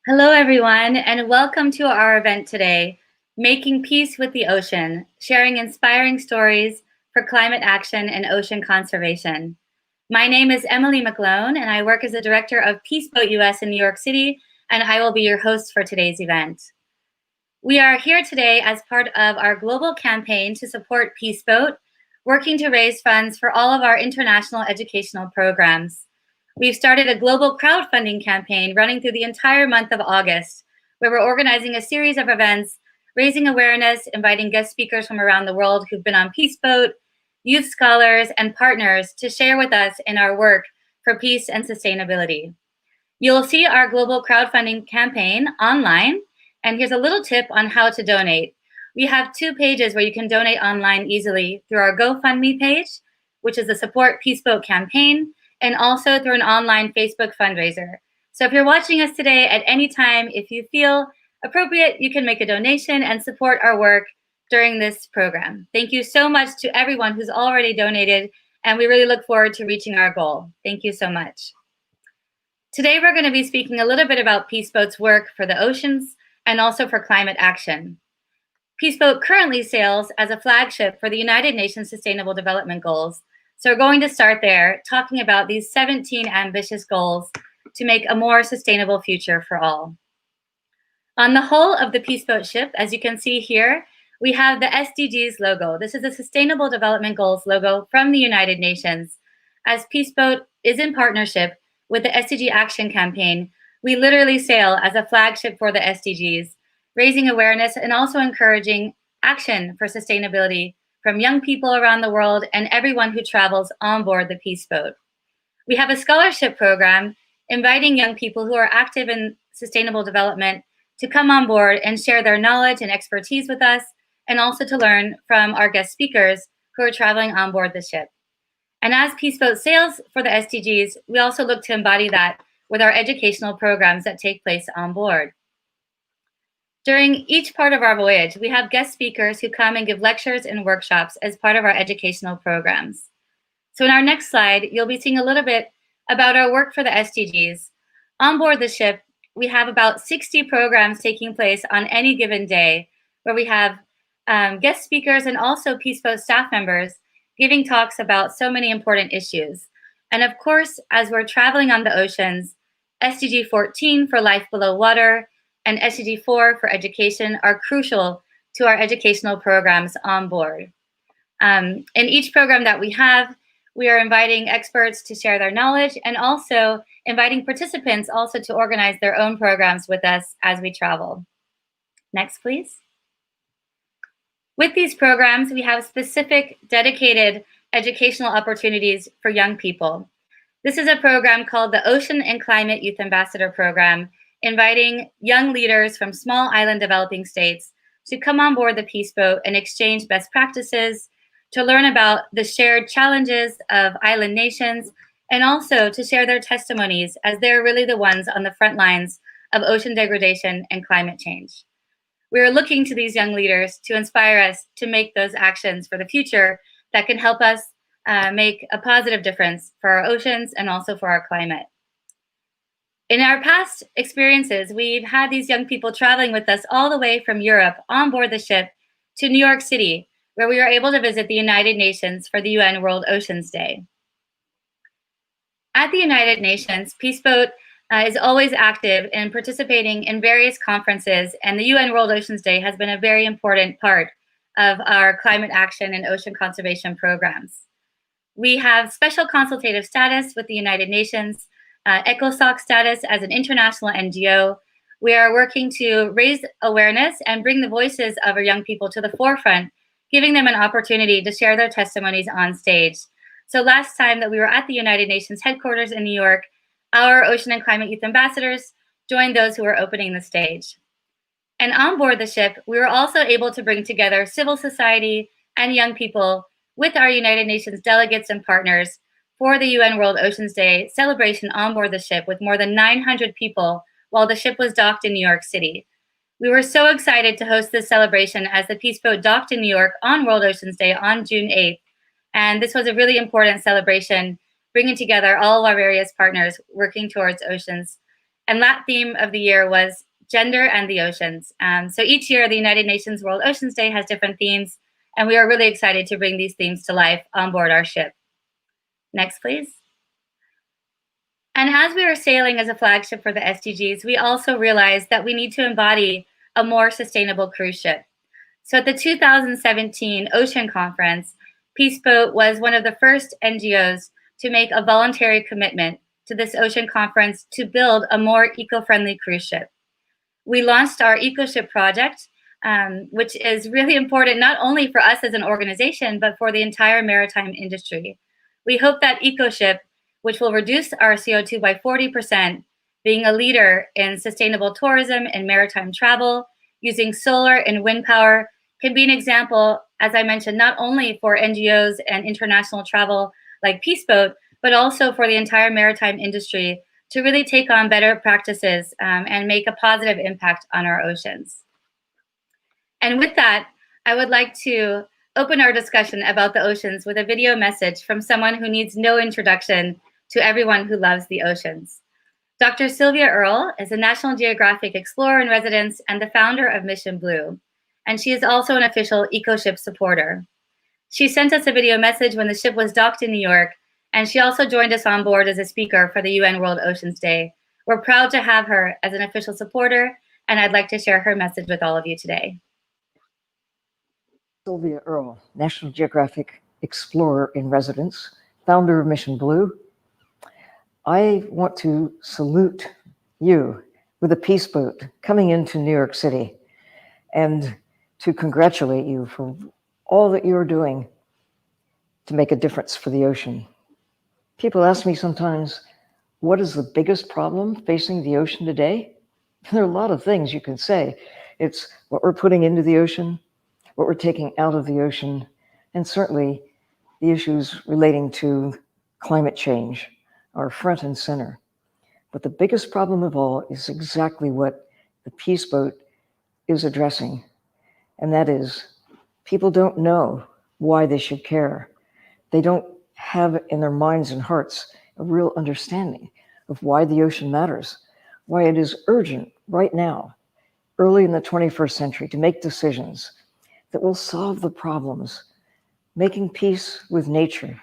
Hello, everyone, and welcome to our event today, Making Peace with the Ocean, sharing inspiring stories for climate action and ocean conservation. My name is Emily McLone, and I work as the director of Peaceboat US in New York City, and I will be your host for today's event. We are here today as part of our global campaign to support Peaceboat, working to raise funds for all of our international educational programs. We've started a global crowdfunding campaign running through the entire month of August, where we're organizing a series of events, raising awareness, inviting guest speakers from around the world who've been on Peaceboat, youth scholars, and partners to share with us in our work for peace and sustainability. You'll see our global crowdfunding campaign online, and here's a little tip on how to donate. We have 2 pages where you can donate online easily through our GoFundMe page, which is the Support Peaceboat campaign, and also through an online Facebook fundraiser. So if you're watching us today at any time, if you feel appropriate, you can make a donation and support our work during this program. Thank you so much to everyone who's already donated, and we really look forward to reaching our goal. Thank you so much. Today, we're going to be speaking a little bit about Peaceboat's work for the oceans and also for climate action. Peaceboat currently sails as a flagship for the United Nations Sustainable Development Goals. So we're going to start there, talking about these 17 ambitious goals to make a more sustainable future for all. On the hull of the Peaceboat ship, as you can see here, we have the SDGs logo. This is the Sustainable Development Goals logo from the United Nations. As Peaceboat is in partnership with the SDG Action Campaign, we literally sail as a flagship for the SDGs, raising awareness and also encouraging action for sustainability from young people around the world and everyone who travels on board the Peaceboat. We have a scholarship program inviting young people who are active in sustainable development to come on board and share their knowledge and expertise with us, and also to learn from our guest speakers who are traveling on board the ship. And as Peaceboat sails for the SDGs, we also look to embody that with our educational programs that take place on board. During each part of our voyage, we have guest speakers who come and give lectures and workshops as part of our educational programs. So in our next slide, you'll be seeing a little bit about our work for the SDGs. On board the ship, we have about 60 programs taking place on any given day, where we have guest speakers and also Peaceboat staff members giving talks about so many important issues. And of course, as we're traveling on the oceans, SDG 14 for life below water and SDG 4 for education are crucial to our educational programs on board. In each program that we have, we are inviting experts to share their knowledge and also inviting participants also to organize their own programs with us as we travel. Next, please. With these programs, we have specific dedicated educational opportunities for young people. This is a program called the Ocean and Climate Youth Ambassador Program, inviting young leaders from small island developing states to come on board the Peaceboat and exchange best practices, to learn about the shared challenges of island nations, and also to share their testimonies, as they're really the ones on the front lines of ocean degradation and climate change. We are looking to these young leaders to inspire us to make those actions for the future that can help us make a positive difference for our oceans and also for our climate. In our past experiences, we've had these young people traveling with us all the way from Europe on board the ship to New York City, where we were able to visit the United Nations for the UN World Oceans Day. At the United Nations, Peaceboat is always active in participating in various conferences, and the UN World Oceans Day has been a very important part of our climate action and ocean conservation programs. We have special consultative status with the United Nations, ECOSOC status as an international NGO. We are working to raise awareness and bring the voices of our young people to the forefront, giving them an opportunity to share their testimonies on stage. So last time that we were at the United Nations headquarters in New York, our Ocean and Climate Youth Ambassadors joined those who were opening the stage. And on board the ship, we were also able to bring together civil society and young people with our United Nations delegates and partners for the UN World Oceans Day celebration on board the ship with more than 900 people while the ship was docked in New York City. We were so excited to host this celebration as the Peaceboat docked in New York on World Oceans Day on June 8th. And this was a really important celebration, bringing together all of our various partners working towards oceans And that theme of the year was gender and the oceans. So each year, the United Nations World Oceans Day has different themes, and we are really excited to bring these themes to life on board our ship. Next, please. And as we were sailing as a flagship for the SDGs, we also realized that we need to embody a more sustainable cruise ship. So at the 2017 Ocean Conference, Peace Boat was one of the first NGOs to make a voluntary commitment to this ocean conference to build a more eco-friendly cruise ship. We launched our EcoShip project, which is really important not only for us as an organization, but for the entire maritime industry. We hope that EcoShip, which will reduce our CO2 by 40%, being a leader in sustainable tourism and maritime travel, using solar and wind power, can be an example, as I mentioned, not only for NGOs and international travel like Peace Boat, but also for the entire maritime industry to really take on better practices and make a positive impact on our oceans. And with that, I would like to open our discussion about the oceans with a video message from someone who needs no introduction to everyone who loves the oceans. Dr. Sylvia Earle is a National Geographic Explorer in Residence and the founder of Mission Blue, and she is also an official EcoShip supporter. She sent us a video message when the ship was docked in New York, and she also joined us on board as a speaker for the UN World Oceans Day. We're proud to have her as an official supporter, and I'd like to share her message with all of you today. Sylvia Earle, National Geographic Explorer in Residence, founder of Mission Blue. I want to salute you with a Peace Boat coming into New York City and to congratulate you for all that you're doing to make a difference for the ocean. People ask me sometimes, what is the biggest problem facing the ocean today? There are a lot of things you can say. It's what we're putting into the ocean, what we're taking out of the ocean, and certainly the issues relating to climate change are front and center. But the biggest problem of all is exactly what the Peace Boat is addressing, and that is people don't know why they should care. They don't have in their minds and hearts a real understanding of why the ocean matters, why it is urgent right now, early in the 21st century, to make decisions that will solve the problems. Making peace with nature,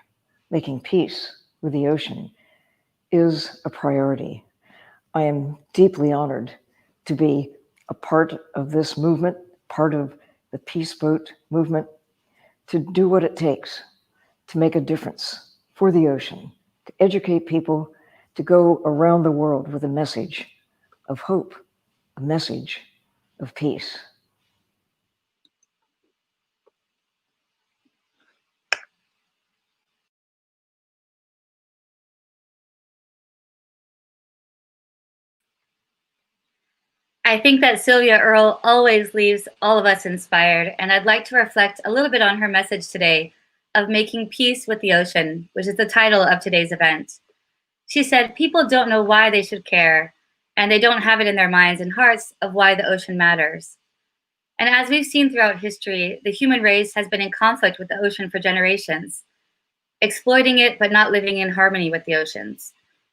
making peace with the ocean is a priority. I am deeply honored to be a part of this movement, part of the Peace Boat movement, to do what it takes to make a difference for the ocean, to educate people, to go around the world with a message of hope, a message of peace. I think that Sylvia Earle always leaves all of us inspired, and I'd like to reflect a little bit on her message today of making peace with the ocean, which is the title of today's event. She said, people don't know why they should care, and they don't have it in their minds and hearts of why the ocean matters. And as we've seen throughout history, the human race has been in conflict with the ocean for generations, exploiting it but not living in harmony with the oceans.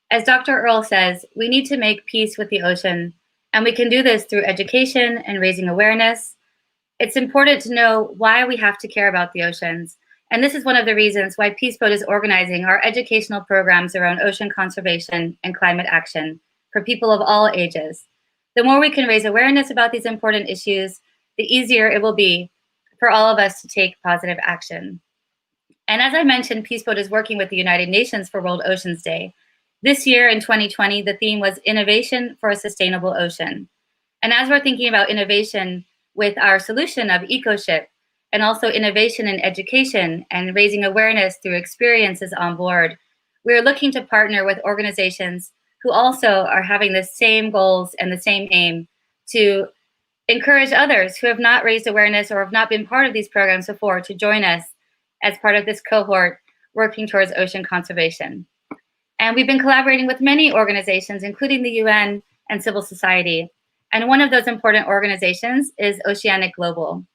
As Dr. Earle says, we need to make peace with the ocean, and we can do this through education and raising awareness. It's important to know why we have to care about the oceans. And this is one of the reasons why Peace Boat is organizing our educational programs around ocean conservation and climate action for people of all ages. The more we can raise awareness about these important issues, the easier it will be for all of us to take positive action. And as I mentioned, Peace Boat is working with the United Nations for World Oceans Day. This year in 2020, the theme was Innovation for a Sustainable Ocean. And as we're thinking about innovation with our solution of EcoShip, and also innovation in education and raising awareness through experiences on board, we're looking to partner with organizations who also are having the same goals and the same aim to encourage others who have not raised awareness or have not been part of these programs before to join us as part of this cohort working towards ocean conservation. And we've been collaborating with many organizations, including the UN and civil society. And one of those important organizations is Oceanic Global.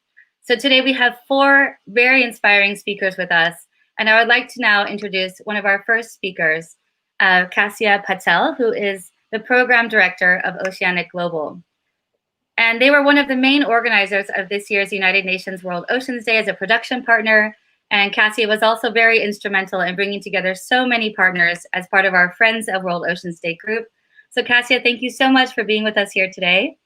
So today we have 4 very inspiring speakers with us. And I would like to now introduce one of our first speakers, Kassia Patel, who is the program director of Oceanic Global. And they were one of the main organizers of this year's United Nations World Oceans Day as a production partner. And Cassia was also very instrumental in bringing together so many partners as part of our Friends of World Oceans Day group. So Cassia, thank you so much for being with us here today.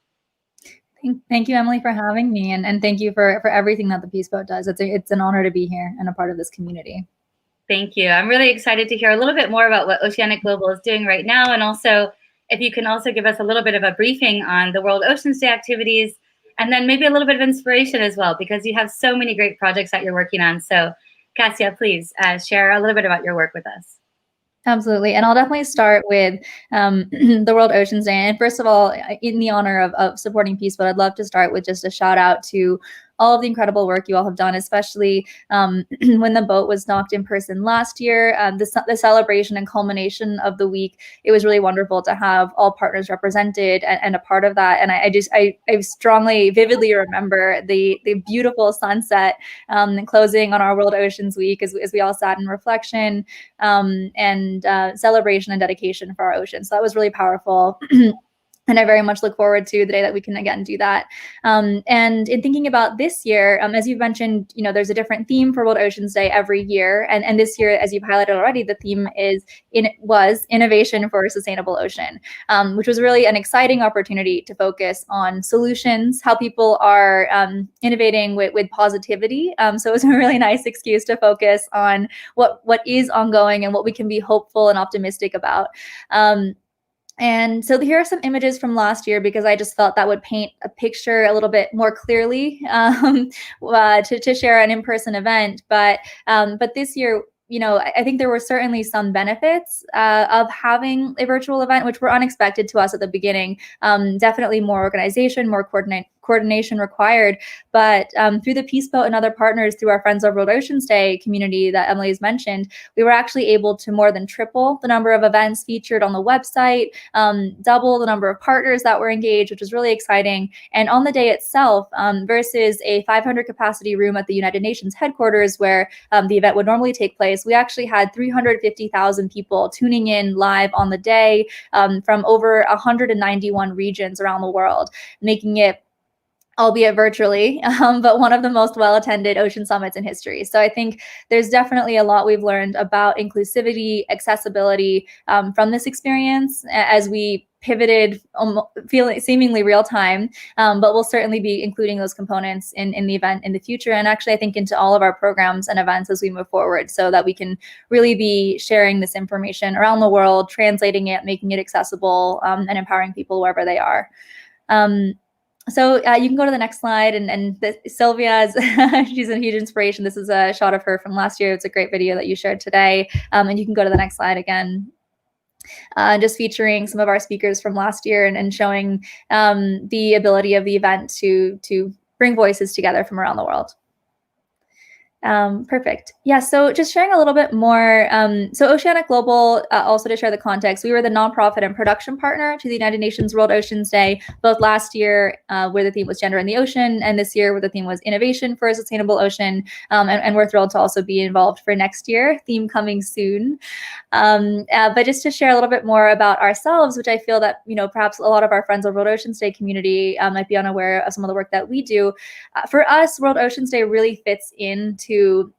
Thank you, Emily, for having me, and thank you for everything that the Peace Boat does. It's an honor to be here and a part of this community. Thank you. I'm really excited to hear a little bit more about what Oceanic Global is doing right now, and also if you can also give us a little bit of a briefing on the World Oceans Day activities, and then maybe a little bit of inspiration as well, because you have so many great projects that you're working on. So Cassia, please share a little bit about your work with us. Absolutely. And I'll definitely start with the World Oceans Day. And first of all, in the honor of supporting Peace Boat, I'd love to start with just a shout out to all of the incredible work you all have done, especially when the boat was knocked in person last year, the celebration and culmination of the week. It was really wonderful to have all partners represented and a part of that. And I strongly, vividly remember the beautiful sunset closing on our World Oceans Week as we all sat in reflection and celebration and dedication for our ocean. So that was really powerful. And I very much look forward to the day that we can again do that. And in thinking about this year, as you've mentioned, there's a different theme for World Oceans Day every year. And this year, as you've highlighted already, the theme was innovation for a sustainable ocean, which was really an exciting opportunity to focus on solutions, how people are innovating with positivity. So it was a really nice excuse to focus on what is ongoing and what we can be hopeful and optimistic about. And so here are some images from last year, because I just felt that would paint a picture a little bit more clearly to share an in-person event. But this year, I think there were certainly some benefits of having a virtual event, which were unexpected to us at the beginning. Definitely more organization, more coordination required. But through the Peace Boat and other partners, through our Friends of World Oceans Day community that Emily has mentioned, we were actually able to more than triple the number of events featured on the website, double the number of partners that were engaged, which was really exciting. And on the day itself, versus a 500 capacity room at the United Nations headquarters where the event would normally take place, we actually had 350,000 people tuning in live on the day from over 191 regions around the world, making it, albeit virtually, but one of the most well-attended ocean summits in history. So I think there's definitely a lot we've learned about inclusivity, accessibility from this experience as we pivoted seemingly real time, but we'll certainly be including those components in the event in the future. And actually, I think into all of our programs and events as we move forward, so that we can really be sharing this information around the world, translating it, making it accessible, and empowering people wherever they are. So you can go to the next slide, and Sylvia, she's a huge inspiration. This is a shot of her from last year. It's a great video that you shared today. And you can go to the next slide again. Just featuring some of our speakers from last year and showing the ability of the event to bring voices together from around the world. Perfect. Yeah, so just sharing a little bit more. So Oceanic Global, also to share the context, we were the nonprofit and production partner to the United Nations World Oceans Day, both last year where the theme was gender in the ocean, and this year where the theme was innovation for a sustainable ocean. And we're thrilled to also be involved for next year, theme coming soon. But just to share a little bit more about ourselves, which I feel that, perhaps a lot of our Friends of World Oceans Day community might be unaware of some of the work that we do. For us, World Oceans Day really fits into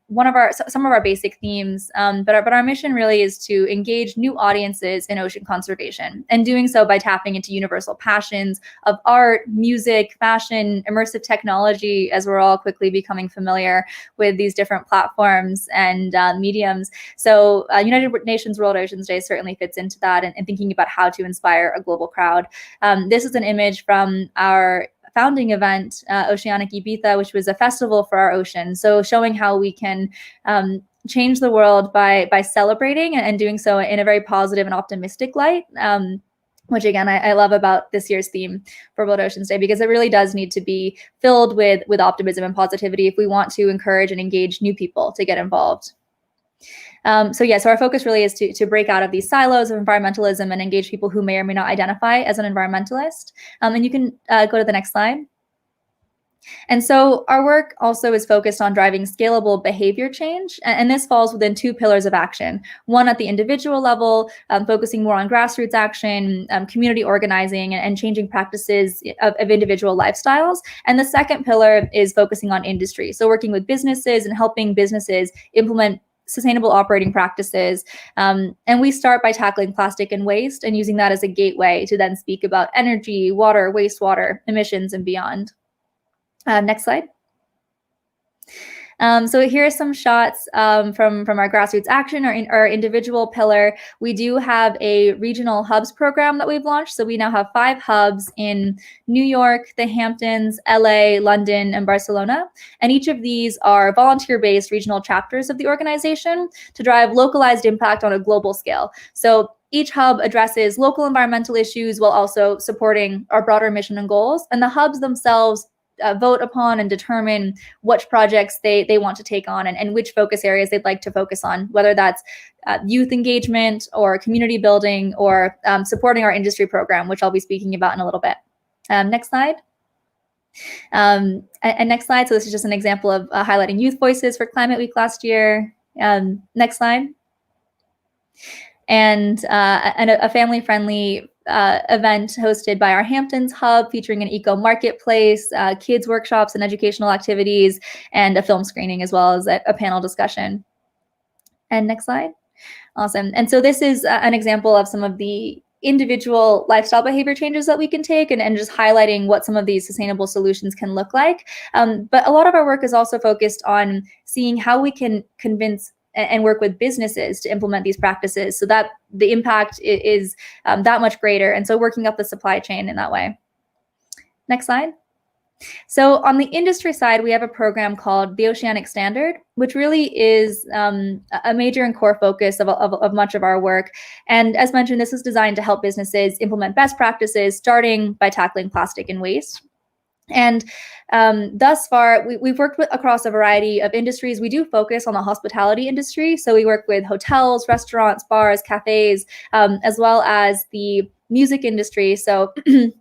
some of our basic themes, but our mission really is to engage new audiences in ocean conservation, and doing so by tapping into universal passions of art, music, fashion, immersive technology, as we're all quickly becoming familiar with these different platforms and mediums. So United Nations World Oceans Day certainly fits into that, and thinking about how to inspire a global crowd. This is an image from our founding event, Oceanic Ibiza, which was a festival for our ocean. So showing how we can change the world by celebrating and doing so in a very positive and optimistic light, which again, I love about this year's theme for World Oceans Day, because it really does need to be filled with optimism and positivity if we want to encourage and engage new people to get involved. So our focus really is to break out of these silos of environmentalism and engage people who may or may not identify as an environmentalist. And you can go to the next slide. And so our work also is focused on driving scalable behavior change. And this falls within two pillars of action. One at the individual level, focusing more on grassroots action, community organizing, and changing practices of individual lifestyles. And the second pillar is focusing on industry. So working with businesses and helping businesses implement sustainable operating practices. And we start by tackling plastic and waste and using that as a gateway to then speak about energy, water, wastewater, emissions, and beyond. Next slide. So here are some shots from our grassroots action or our individual pillar. We do have a regional hubs program that we've launched. So we now have 5 hubs in New York, the Hamptons, LA, London, and Barcelona. And each of these are volunteer-based regional chapters of the organization to drive localized impact on a global scale. So each hub addresses local environmental issues while also supporting our broader mission and goals. And the hubs themselves vote upon and determine which projects they want to take on and which focus areas they'd like to focus on, whether that's youth engagement or community building or supporting our industry program, which I'll be speaking about in a little bit. Next slide. And next slide. So this is just an example of highlighting youth voices for Climate Week last year. Next slide. And a family-friendly event hosted by our Hamptons Hub featuring an eco marketplace, kids workshops and educational activities, and a film screening as well as a panel discussion. And next slide. Awesome. And so this is an example of some of the individual lifestyle behavior changes that we can take and just highlighting what some of these sustainable solutions can look like. But a lot of our work is also focused on seeing how we can convince and work with businesses to implement these practices so that the impact is that much greater. And so working up the supply chain in that way. Next slide. So on the industry side, we have a program called the Oceanic Standard, which really is a major and core focus of much of our work. And as mentioned, this is designed to help businesses implement best practices, starting by tackling plastic and waste. And thus far, we've worked across a variety of industries. We do focus on the hospitality industry. So we work with hotels, restaurants, bars, cafes, as well as the music industry. So,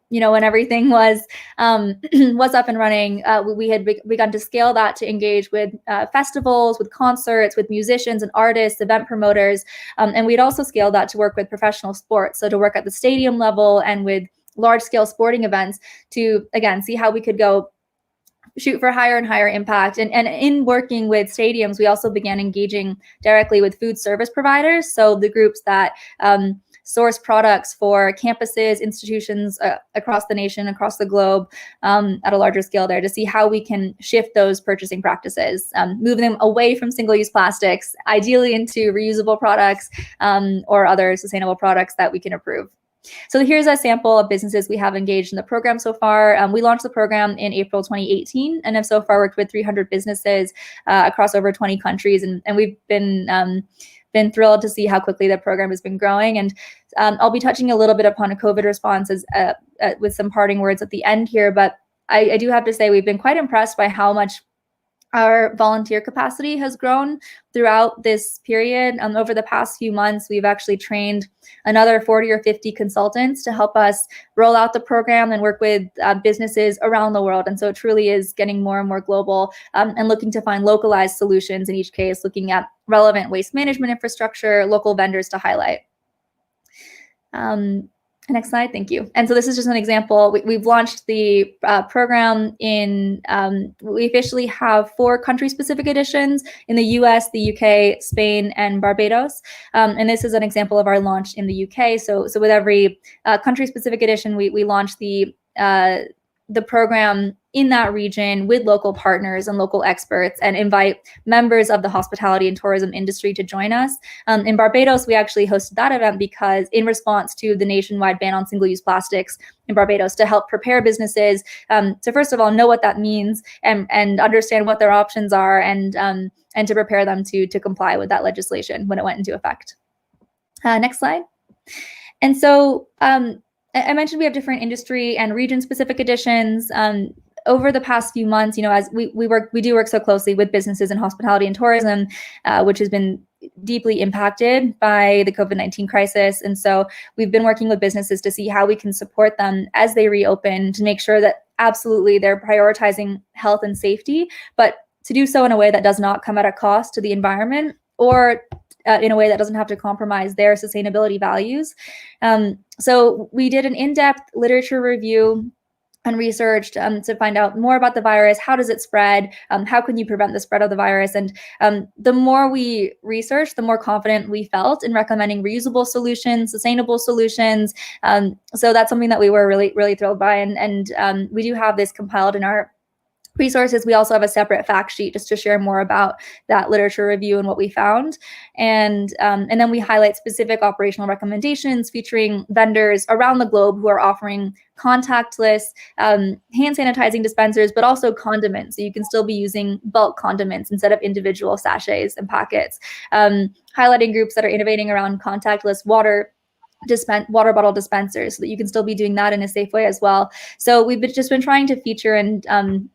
when everything was up and running, we had begun to scale that to engage with festivals, with concerts, with musicians and artists, event promoters. And we'd also scaled that to work with professional sports. So to work at the stadium level and with large-scale sporting events to, again, see how we could go shoot for higher and higher impact. And in working with stadiums, we also began engaging directly with food service providers. So the groups that source products for campuses, institutions across the nation, across the globe, at a larger scale there to see how we can shift those purchasing practices, move them away from single-use plastics, ideally into reusable products or other sustainable products that we can approve. So here's a sample of businesses we have engaged in the program so far. We launched the program in April 2018 and have so far worked with 300 businesses across over 20 countries. And we've been thrilled to see how quickly the program has been growing. And I'll be touching a little bit upon a COVID response with some parting words at the end here. But I do have to say we've been quite impressed by how much our volunteer capacity has grown throughout this period. Over the past few months, we've actually trained another 40 or 50 consultants to help us roll out the program and work with businesses around the world. And so it truly is getting more and more global and looking to find localized solutions in each case, looking at relevant waste management infrastructure, local vendors to highlight. Next slide, thank you. And so this is just an example. We've launched the program in, we officially have 4 country-specific editions in the US, the UK, Spain, and Barbados. And this is an example of our launch in the UK. So with every country-specific edition, we launch the program in that region with local partners and local experts and invite members of the hospitality and tourism industry to join us. In Barbados, we actually hosted that event because in response to the nationwide ban on single-use plastics in Barbados, to help prepare businesses to first of all know what that means and understand what their options are and to prepare them to comply with that legislation when it went into effect. Next slide. And so I mentioned we have different industry and region-specific editions. Over the past few months, as we do work so closely with businesses in hospitality and tourism, which has been deeply impacted by the COVID-19 crisis. And so we've been working with businesses to see how we can support them as they reopen to make sure that absolutely, they're prioritizing health and safety, but to do so in a way that does not come at a cost to the environment, or in a way that doesn't have to compromise their sustainability values. So we did an in-depth literature review and researched to find out more about the virus. How does it spread? How can you prevent the spread of the virus? And the more we researched, the more confident we felt in recommending reusable solutions, sustainable solutions. So that's something that we were really, really thrilled by. And we do have this compiled in our resources. We also have a separate fact sheet just to share more about that literature review and what we found. And then we highlight specific operational recommendations featuring vendors around the globe who are offering contactless hand sanitizing dispensers, but also condiments. So you can still be using bulk condiments instead of individual sachets and packets. Highlighting groups that are innovating around contactless water bottle dispensers so that you can still be doing that in a safe way as well. So we've just been trying to feature and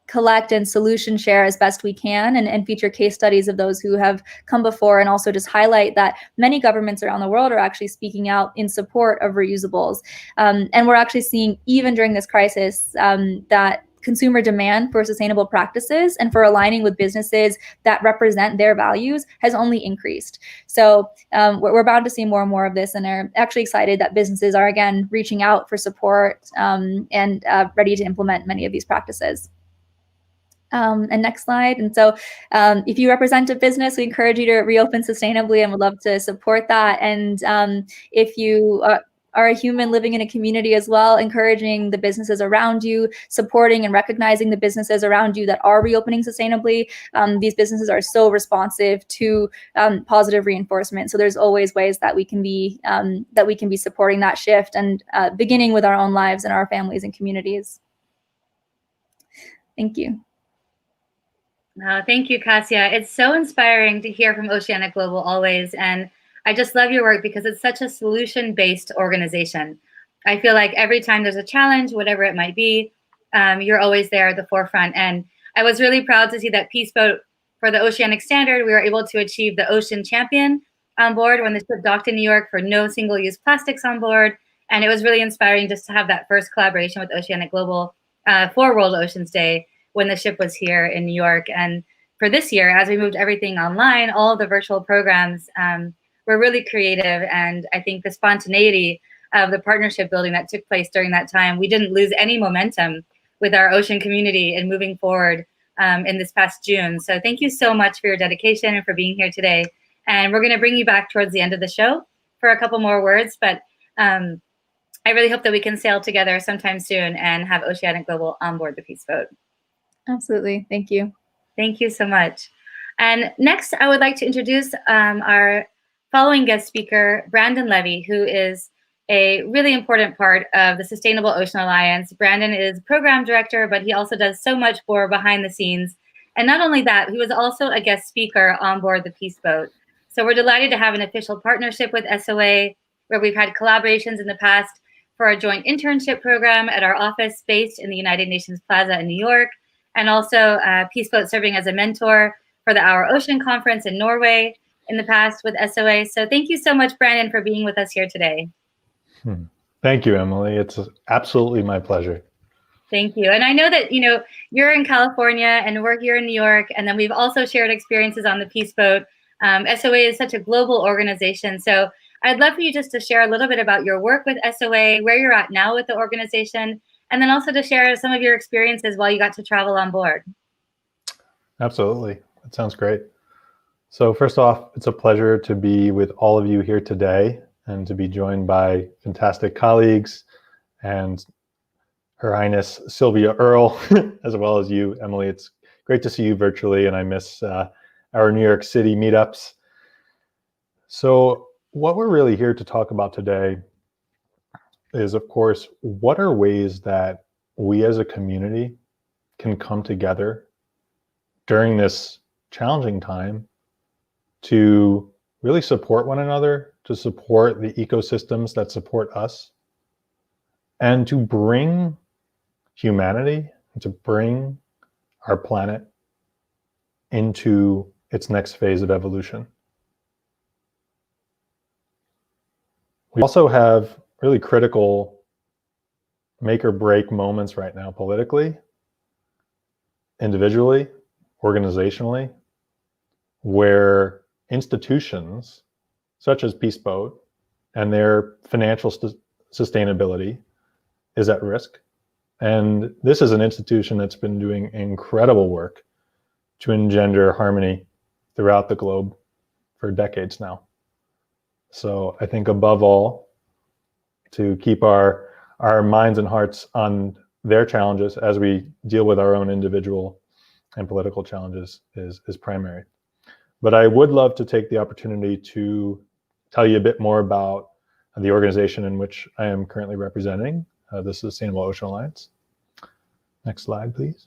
collect and solution share as best we can, and feature case studies of those who have come before, and also just highlight that many governments around the world are actually speaking out in support of reusables. And we're actually seeing, even during this crisis, that consumer demand for sustainable practices and for aligning with businesses that represent their values has only increased. So we're bound to see more and more of this, and are actually excited that businesses are again reaching out for support and ready to implement many of these practices. And next slide. And so if you represent a business, we encourage you to reopen sustainably and would love to support that. And if you are a human living in a community as well, encouraging the businesses around you, supporting and recognizing the businesses around you that are reopening sustainably. These businesses are so responsive to positive reinforcement. So there's always ways that we can be supporting that shift, and beginning with our own lives and our families and communities. Thank you. Thank you, Kasia. It's so inspiring to hear from Oceanic Global always. And I just love your work because it's such a solution-based organization. I feel like every time there's a challenge, whatever it might be, you're always there at the forefront. And I was really proud to see that Peace Boat, for the Oceanic Standard, we were able to achieve the Ocean Champion on board when the ship docked in New York for no single-use plastics on board. And it was really inspiring just to have that first collaboration with Oceanic Global for World Oceans Day, when the ship was here in New York. And for this year, as we moved everything online, all of the virtual programs were really creative. And I think the spontaneity of the partnership building that took place during that time, we didn't lose any momentum with our ocean community and moving forward in this past June. So thank you so much for your dedication and for being here today. And we're gonna bring you back towards the end of the show for a couple more words, but I really hope that we can sail together sometime soon and have Oceanic Global on board the Peace Boat. Absolutely. Thank you. Thank you so much. And next, I would like to introduce our following guest speaker, Brandon Levy, who is a really important part of the Sustainable Ocean Alliance. Brandon is program director, but he also does so much more behind the scenes. And not only that, he was also a guest speaker on board the Peace Boat. So we're delighted to have an official partnership with SOA, where we've had collaborations in the past for our joint internship program at our office based in the United Nations Plaza in New York, and also Peace Boat serving as a mentor for the Our Ocean Conference in Norway in the past with SOA. So thank you so much, Brandon, for being with us here today. Thank you, Emily. It's absolutely my pleasure. Thank you. And I know that, you know, you're in California and we're here in New York, and then we've also shared experiences on the Peace Boat. SOA is such a global organization. So I'd love for you just to share a little bit about your work with SOA, where you're at now with the organization, and then also to share some of your experiences while you got to travel on board. Absolutely. That sounds great. So first off, it's a pleasure to be with all of you here today and to be joined by fantastic colleagues and Her Highness Sylvia Earle, as well as you, Emily. It's great to see you virtually, and I miss our New York City meetups. So what we're really here to talk about today is, of course, what are ways that we as a community can come together during this challenging time to really support one another, to support the ecosystems that support us, and to bring humanity, to bring our planet into its next phase of evolution. We also have really critical make or break moments right now politically, individually, organizationally, where institutions such as Peace Boat and their financial sustainability is at risk. And this is an institution that's been doing incredible work to engender harmony throughout the globe for decades now. So I think above all, to keep our minds and hearts on their challenges as we deal with our own individual and political challenges is primary. But I would love to take the opportunity to tell you a bit more about the organization in which I am currently representing, the Sustainable Ocean Alliance. Next slide, please.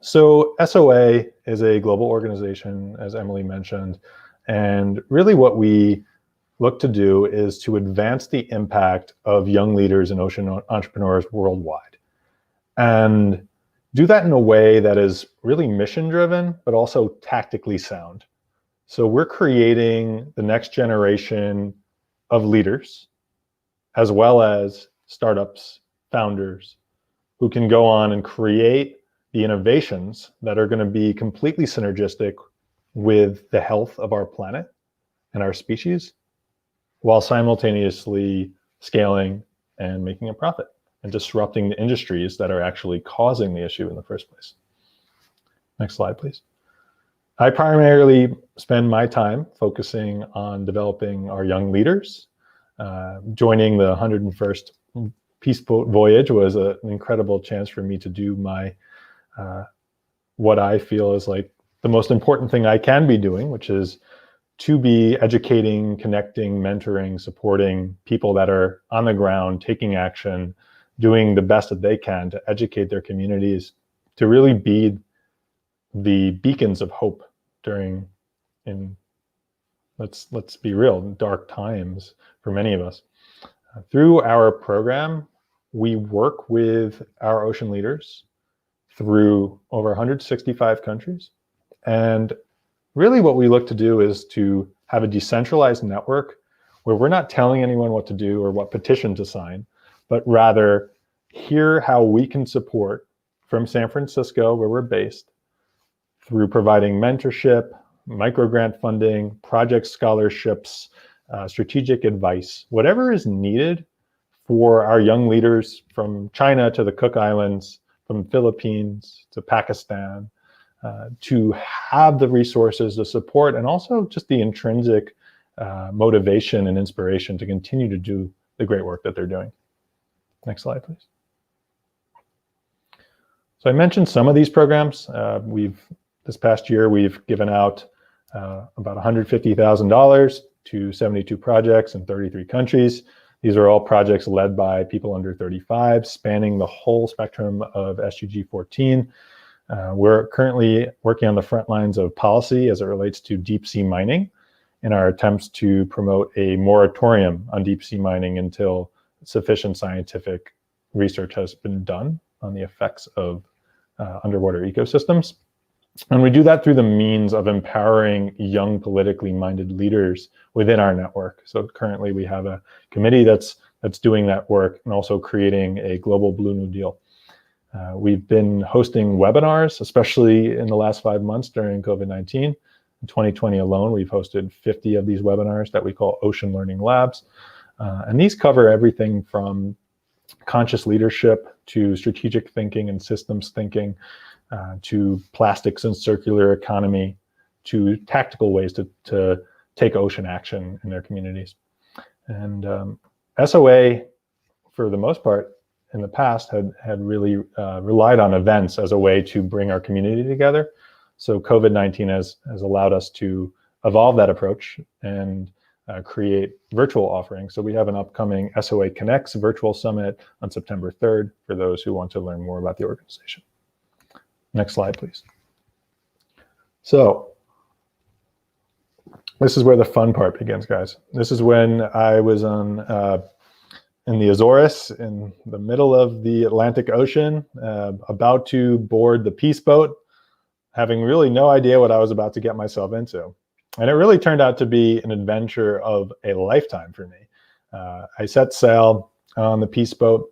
So SOA is a global organization, as Emily mentioned, and really what we look to do is to advance the impact of young leaders and ocean entrepreneurs worldwide, and do that in a way that is really mission-driven, but also tactically sound. So we're creating the next generation of leaders, as well as startups, founders, who can go on and create the innovations that are going to be completely synergistic with the health of our planet and our species, while simultaneously scaling and making a profit and disrupting the industries that are actually causing the issue in the first place. Next slide, please. I primarily spend my time focusing on developing our young leaders. Joining the 101st Peace Boat voyage was an incredible chance for me to do my what I feel is like the most important thing I can be doing, which is to be educating, connecting, mentoring, supporting people that are on the ground, taking action, doing the best that they can to educate their communities, to really be the beacons of hope during, let's be real, dark times for many of us. Through our program, we work with our ocean leaders through over 165 countries. And really what we look to do is to have a decentralized network where we're not telling anyone what to do or what petition to sign, but rather hear how we can support from San Francisco, where we're based, through providing mentorship, microgrant funding, project scholarships, strategic advice, whatever is needed for our young leaders from China to the Cook Islands, from Philippines to Pakistan, to have the resources, the support, and also just the intrinsic motivation and inspiration to continue to do the great work that they're doing. Next slide, please. So I mentioned some of these programs. This past year, we've given out about $150,000 to 72 projects in 33 countries. These are all projects led by people under 35, spanning the whole spectrum of SDG 14. We're currently working on the front lines of policy as it relates to deep sea mining in our attempts to promote a moratorium on deep sea mining until sufficient scientific research has been done on the effects of underwater ecosystems. And we do that through the means of empowering young politically minded leaders within our network. So currently we have a committee that's doing that work and also creating a global Blue New Deal. We've been hosting webinars, especially in the last 5 months during COVID-19. In 2020 alone, we've hosted 50 of these webinars that we call Ocean Learning Labs. And these cover everything from conscious leadership to strategic thinking and systems thinking, to plastics and circular economy, to tactical ways to take ocean action in their communities. And SOA, for the most part, in the past had really relied on events as a way to bring our community together. So COVID-19 has allowed us to evolve that approach and create virtual offerings. So we have an upcoming SOA Connects virtual summit on September 3rd for those who want to learn more about the organization. Next slide, please. So this is where the fun part begins, guys. This is when I was in the Azores, in the middle of the Atlantic Ocean, about to board the Peace Boat, having really no idea what I was about to get myself into. And it really turned out to be an adventure of a lifetime for me. I set sail on the Peace Boat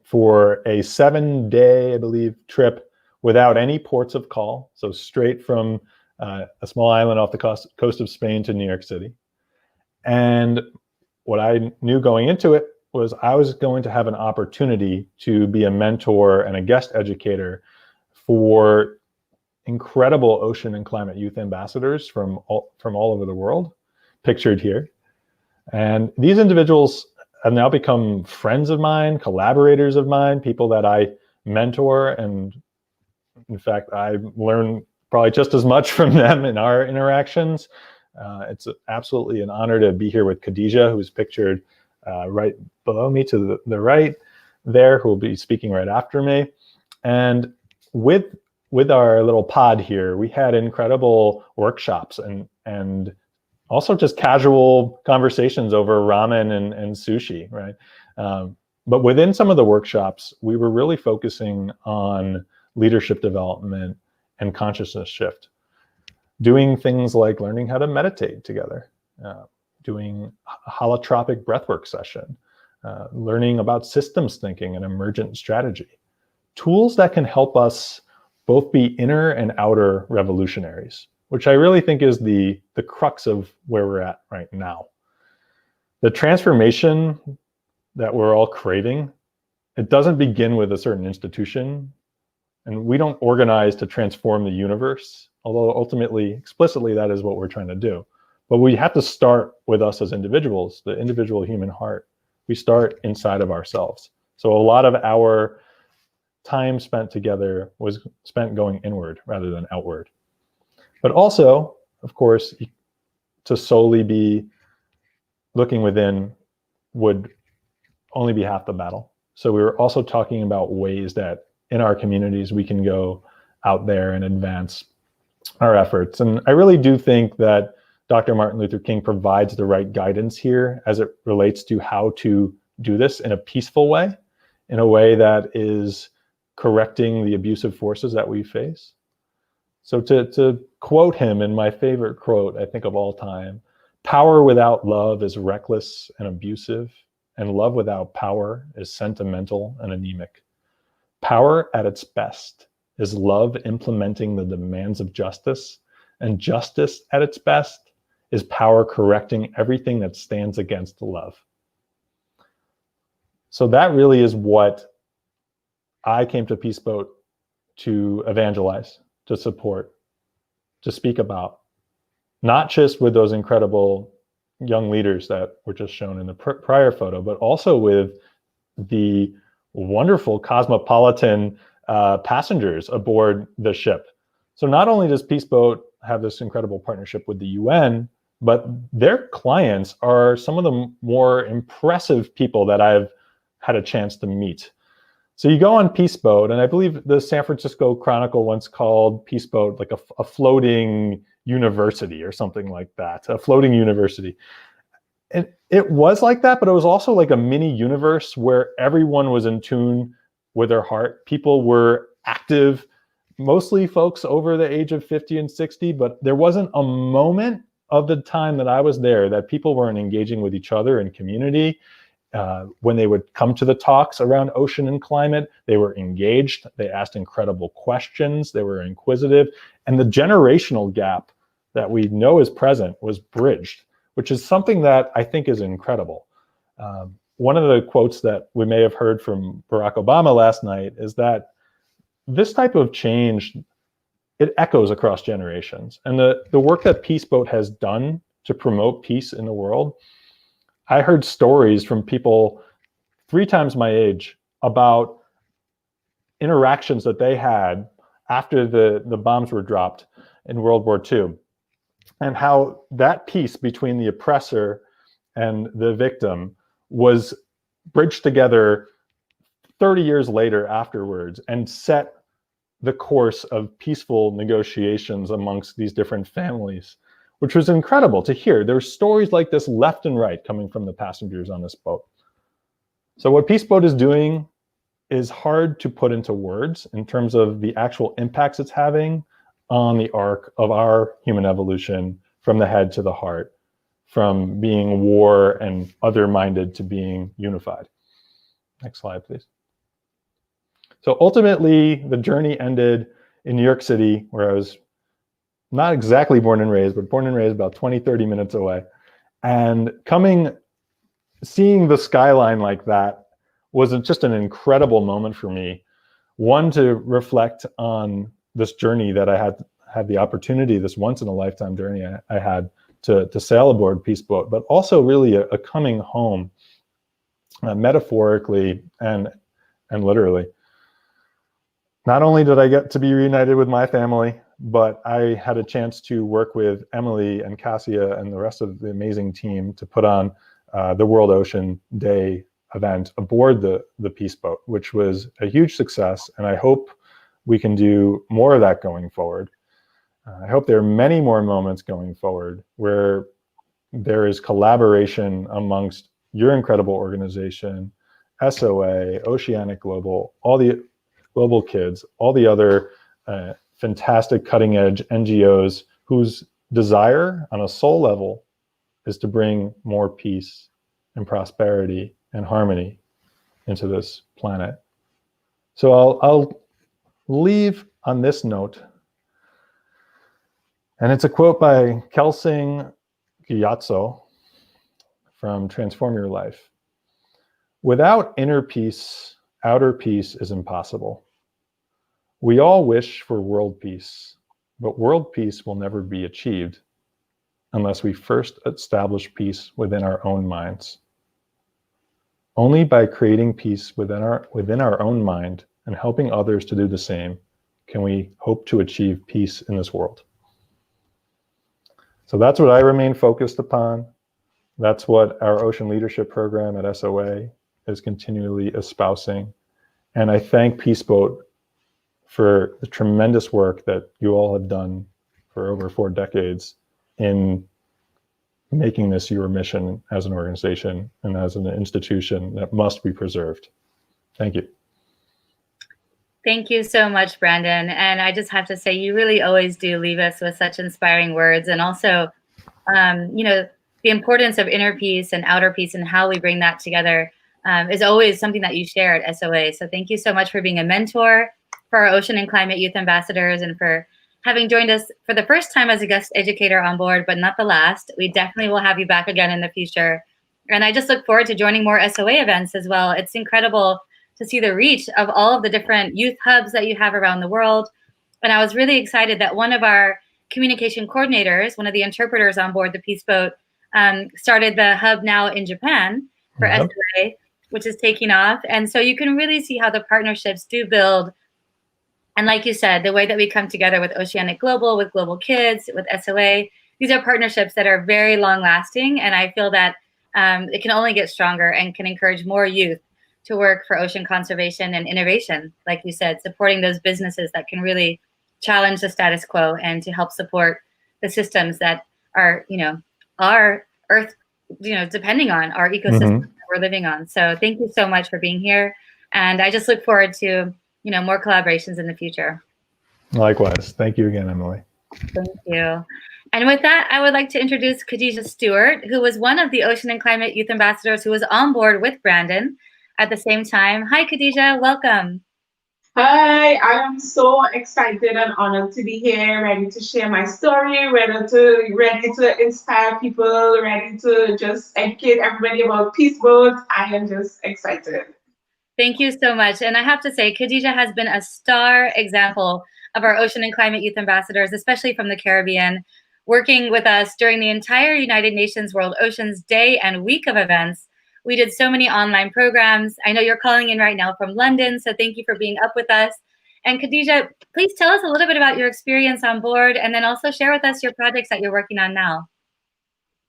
for a 7-day, I believe, trip without any ports of call. So straight from a small island off the coast of Spain to New York City. And what I knew going into it was I was going to have an opportunity to be a mentor and a guest educator for incredible ocean and climate youth ambassadors from all over the world, pictured here. And these individuals have now become friends of mine, collaborators of mine, people that I mentor. And in fact, I learn probably just as much from them in our interactions. It's absolutely an honor to be here with Khadija, who's pictured right below me to the right there, who will be speaking right after me. And with our little pod here, we had incredible workshops and also just casual conversations over ramen and sushi, right? But within some of the workshops, we were really focusing on leadership development and consciousness shift, doing things like learning how to meditate together, doing a holotropic breathwork session, learning about systems thinking and emergent strategy, tools that can help us both be inner and outer revolutionaries, which I really think is the crux of where we're at right now. The transformation that we're all craving, it doesn't begin with a certain institution, and we don't organize to transform the universe, although ultimately, explicitly, that is what we're trying to do. But we have to start with us as individuals, the individual human heart. We start inside of ourselves. So a lot of our time spent together was spent going inward rather than outward. But also, of course, to solely be looking within would only be half the battle. So we were also talking about ways that in our communities we can go out there and advance our efforts. And I really do think that Dr. Martin Luther King provides the right guidance here as it relates to how to do this in a peaceful way, in a way that is correcting the abusive forces that we face. So to quote him in my favorite quote, I think of all time, "Power without love is reckless and abusive, and love without power is sentimental and anemic. Power at its best is love implementing the demands of justice, and justice at its best is power correcting everything that stands against love." So that really is what I came to Peace Boat to evangelize, to support, to speak about, not just with those incredible young leaders that were just shown in the prior photo, but also with the wonderful cosmopolitan passengers aboard the ship. So not only does Peace Boat have this incredible partnership with the UN, but their clients are some of the more impressive people that I've had a chance to meet. So you go on Peace Boat, and I believe the San Francisco Chronicle once called Peace Boat like a floating university or something like that, a floating university. And it was like that, but it was also like a mini universe where everyone was in tune with their heart. People were active, mostly folks over the age of 50 and 60, but there wasn't a moment of the time that I was there that people weren't engaging with each other in community. When they would come to the talks around ocean and climate, they were engaged, they asked incredible questions, they were inquisitive, and the generational gap that we know is present was bridged, which is something that I think is incredible. One of the quotes that we may have heard from Barack Obama last night is that this type of change, it echoes across generations. And the work that Peace Boat has done to promote peace in the world, I heard stories from people 3 times my age about interactions that they had after the bombs were dropped in World War II, and how that peace between the oppressor and the victim was bridged together 30 years later afterwards and set the course of peaceful negotiations amongst these different families, which was incredible to hear. There were stories like this left and right coming from the passengers on this boat. So what Peace Boat is doing is hard to put into words in terms of the actual impacts it's having on the arc of our human evolution from the head to the heart, from being war and other-minded to being unified. Next slide, please. So ultimately, the journey ended in New York City, where I was not exactly born and raised, but born and raised about 20, 30 minutes away. And seeing the skyline like that was just an incredible moment for me. One, to reflect on this journey that I had the opportunity, this once in a lifetime journey I had to sail aboard Peace Boat, but also really a coming home, metaphorically and literally. Not only did I get to be reunited with my family, but I had a chance to work with Emily and Cassia and the rest of the amazing team to put on the World Ocean Day event aboard the Peace Boat, which was a huge success. And I hope we can do more of that going forward. I hope there are many more moments going forward where there is collaboration amongst your incredible organization, SOA, Oceanic Global, all the Global Kids, all the other fantastic cutting edge NGOs whose desire on a soul level is to bring more peace and prosperity and harmony into this planet. So I'll leave on this note. And it's a quote by Kelsing Gyatso from Transform Your Life. Without inner peace, outer peace is impossible. We all wish for world peace, but world peace will never be achieved unless we first establish peace within our own minds. Only by creating peace within our own mind and helping others to do the same can we hope to achieve peace in this world. So that's what I remain focused upon. That's what our Ocean Leadership Program at SOA is continually espousing. And I thank Peace Boat for the tremendous work that you all have done for over 4 decades in making this your mission as an organization and as an institution that must be preserved. Thank you. Thank you so much, Brandon. And I just have to say, you really always do leave us with such inspiring words. And also, the importance of inner peace and outer peace and how we bring that together is always something that you share at SOA. So thank you so much for being a mentor for our Ocean and Climate Youth Ambassadors and for having joined us for the first time as a guest educator on board, but not the last. We definitely will have you back again in the future. And I just look forward to joining more SOA events as well. It's incredible to see the reach of all of the different youth hubs that you have around the world. And I was really excited that one of our communication coordinators, one of the interpreters on board the Peace Boat, started the hub now in Japan for SOA, which is taking off. And so you can really see how the partnerships do build. And like you said, the way that we come together with Oceanic Global, with Global Kids, with SOA, these are partnerships that are very long lasting. And I feel that it can only get stronger and can encourage more youth to work for ocean conservation and innovation, like you said, supporting those businesses that can really challenge the status quo and to help support the systems that are, our Earth, depending on our ecosystem that we're living on. So thank you so much for being here. And I just look forward to, more collaborations in the future. Likewise. Thank you again, Emily. Thank you. And with that, I would like to introduce Khadija Stewart, who was one of the Ocean and Climate Youth Ambassadors who was on board with Brandon at the same time. Hi, Khadija. Welcome. Hi, I am so excited and honored to be here, ready to share my story, ready to inspire people, ready to just educate everybody about Peace Boat. I am just excited. Thank you so much. And I have to say, Khadija has been a star example of our Ocean and Climate Youth Ambassadors, especially from the Caribbean, working with us during the entire United Nations World Oceans Day and week of events. We did so many online programs. I know you're calling in right now from London, so thank you for being up with us. And Khadija, please tell us a little bit about your experience on board and then also share with us your projects that you're working on now.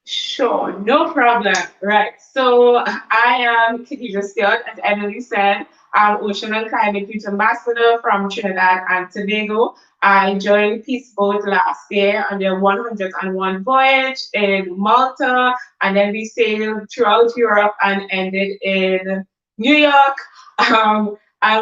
Sure, no problem. Right, so I am Khadija Stewart, as Emily said. I'm Ocean and Climate Youth Ambassador from Trinidad and Tobago. I joined Peace Boat last year on their 101 voyage in Malta, and then we sailed throughout Europe and ended in New York. And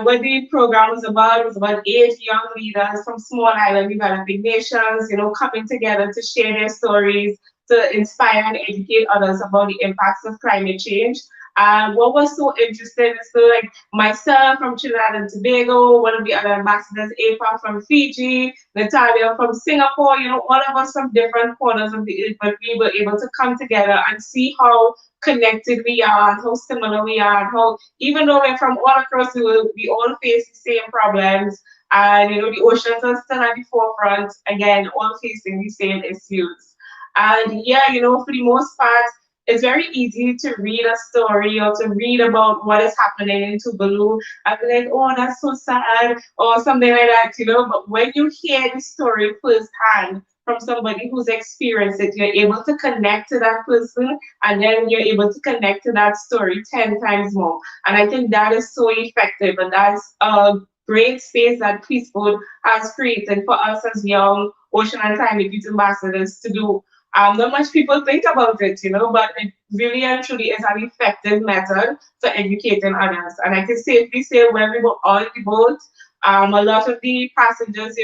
what the program was about 8 young leaders from small island developing nations, coming together to share their stories, to inspire and educate others about the impacts of climate change. What was so interesting is so like myself from Trinidad and Tobago, one of the other ambassadors, Ava from Fiji, Natalia from Singapore, all of us from different corners of the earth, but we were able to come together and see how connected we are and how similar we are and how even though we're from all across the world, we all face the same problems. And the oceans are still at the forefront, again, all facing the same issues. And yeah, for the most part, it's very easy to read a story or to read about what is happening in Tuvalu and be like, oh, that's so sad, or something like that, But when you hear the story firsthand from somebody who's experienced it, you're able to connect to that person, and then you're able to connect to that story 10 times more. And I think that is so effective, and that's a great space that Peaceful has created for us as young ocean and climate youth ambassadors to do. Not much people think about it, but it really and truly is an effective method for educating others. And I can safely say when we were on the boat, a lot of the passengers,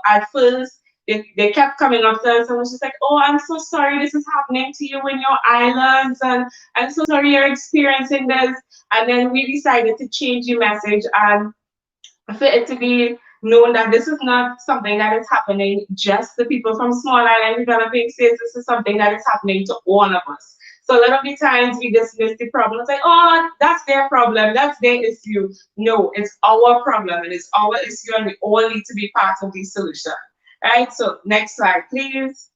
at first, they kept coming up to us and was just like, oh, I'm so sorry this is happening to you in your islands, and I'm so sorry you're experiencing this. And then we decided to change the message and for it to be known that this is not something that is happening just to people from small island developing states. This is something that is happening to all of us. So a lot of the times we dismiss the problem. It's like, oh, that's their problem, that's their issue. No, it's our problem and it's our issue, and we all need to be part of the solution. Right? So next slide, please.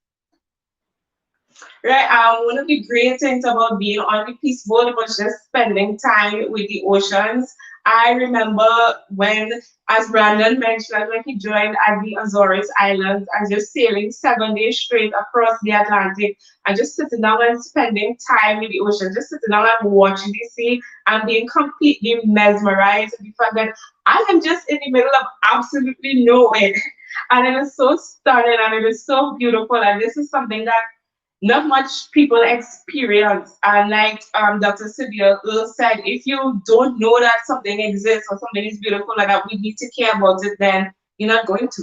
Right. One of the great things about being on the Peace Boat was just spending time with the oceans. I remember when, as Brandon mentioned, when he joined at the Azores Islands and just sailing 7 days straight across the Atlantic and just sitting down and spending time with the ocean, just sitting down and watching the sea and being completely mesmerized with the fact that I am just in the middle of absolutely nowhere. And it is so stunning and it is so beautiful. And this is something that not much people experience. And like Dr. Sylvia Earle said, if you don't know that something exists or something is beautiful and that we need to care about it, then you're not going to.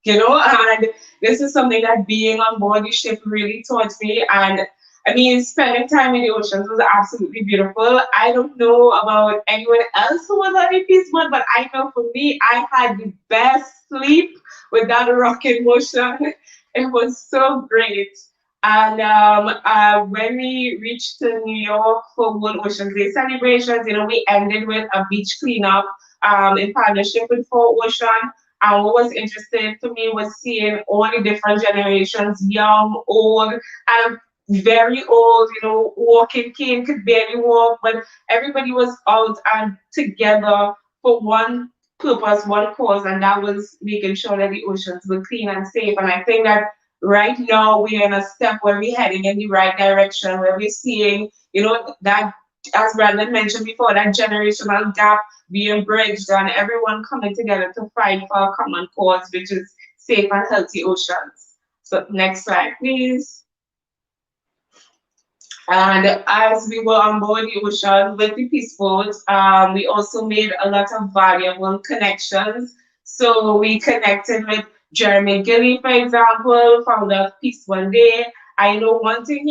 And this is something that being on board the ship really taught me. And I mean, spending time in the oceans was absolutely beautiful. I don't know about anyone else who was on the Peace Boat, but I know for me, I had the best sleep with that rocking motion. It was so great. And when we reached to New York for World Ocean Day celebrations, we ended with a beach cleanup in partnership with 4Ocean. And what was interesting to me was seeing all the different generations, young, old, and very old, walking cane, could barely walk, but everybody was out and together for one purpose, one cause, and that was making sure that the oceans were clean and safe. And I think that right now we're in a step where we're heading in the right direction, where we're seeing, that, as Brandon mentioned before, that generational gap being bridged and everyone coming together to fight for a common cause, which is safe and healthy oceans. So next slide, please. And as we were on board the ocean with the Peace Boat, we also made a lot of valuable connections. So we connected with Jeremy Gilly, for example, founder of Peace One Day. I know one thing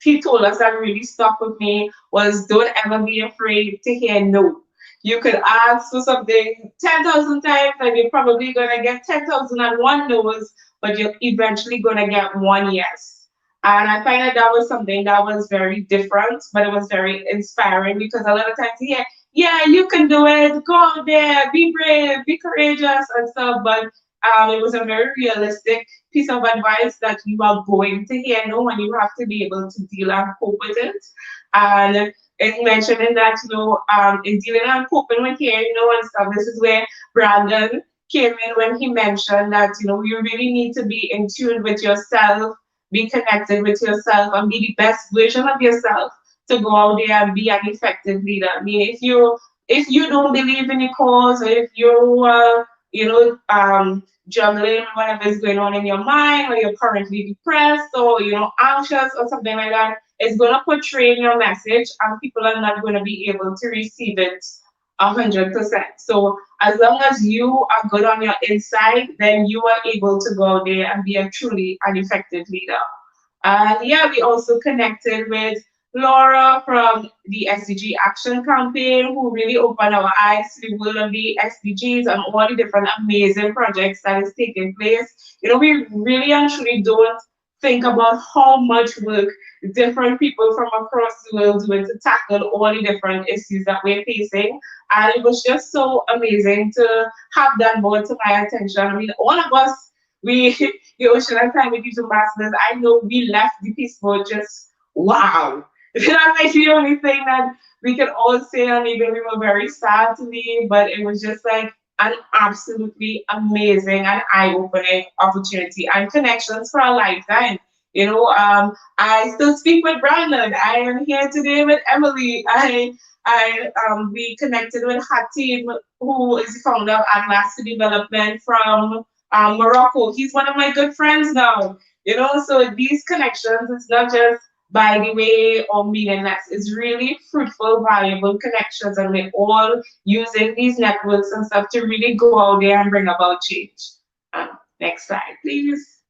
he told us that really stuck with me was don't ever be afraid to hear no. You could ask for something 10,000 times and you're probably going to get 10,001 no's, but you're eventually going to get one yes. And I find that was something that was very different, but it was very inspiring because a lot of times, yeah, you can do it, go out there, be brave, be courageous and stuff, but it was a very realistic piece of advice that you are going to hear no, and you have to be able to deal and cope with it. And it mentioning that, in dealing and coping with hearing no and stuff, this is where Brandon came in when he mentioned that, you really need to be in tune with yourself, be connected with yourself, and be the best version of yourself to go out there and be an effective leader. I mean, if you don't believe in your cause, or if you're juggling whatever is going on in your mind, or you're currently depressed or anxious or something like that, it's going to portray in your message and people are not going to be able to receive it 100%. So as long as you are good on your inside, then you are able to go out there and be a truly an effective leader. And yeah, we also connected with Laura from the SDG Action Campaign, who really opened our eyes to the world of the SDGs and all the different amazing projects that is taking place. You know, we really and truly don't think about how much work different people from across the world doing to tackle all the different issues that we're facing. And it was just so amazing to have that brought to my attention. I mean, all of us, we, the Ocean and Climate Youth Ambassadors, I know we left the Peace Boat just wow. That's like the only thing that we could all say, and even we were very sad to leave, but it was just like an absolutely amazing and eye-opening opportunity and connections for a lifetime. You know, I still speak with Brandon. I am here today with Emily. We connected with Hatim, who is the founder of Atlas Development from Morocco. He's one of my good friends now. You know, so these connections, it's not just by the way or meaningless. It's really fruitful, valuable connections, and we're all using these networks and stuff to really go out there and bring about change. Next slide, please.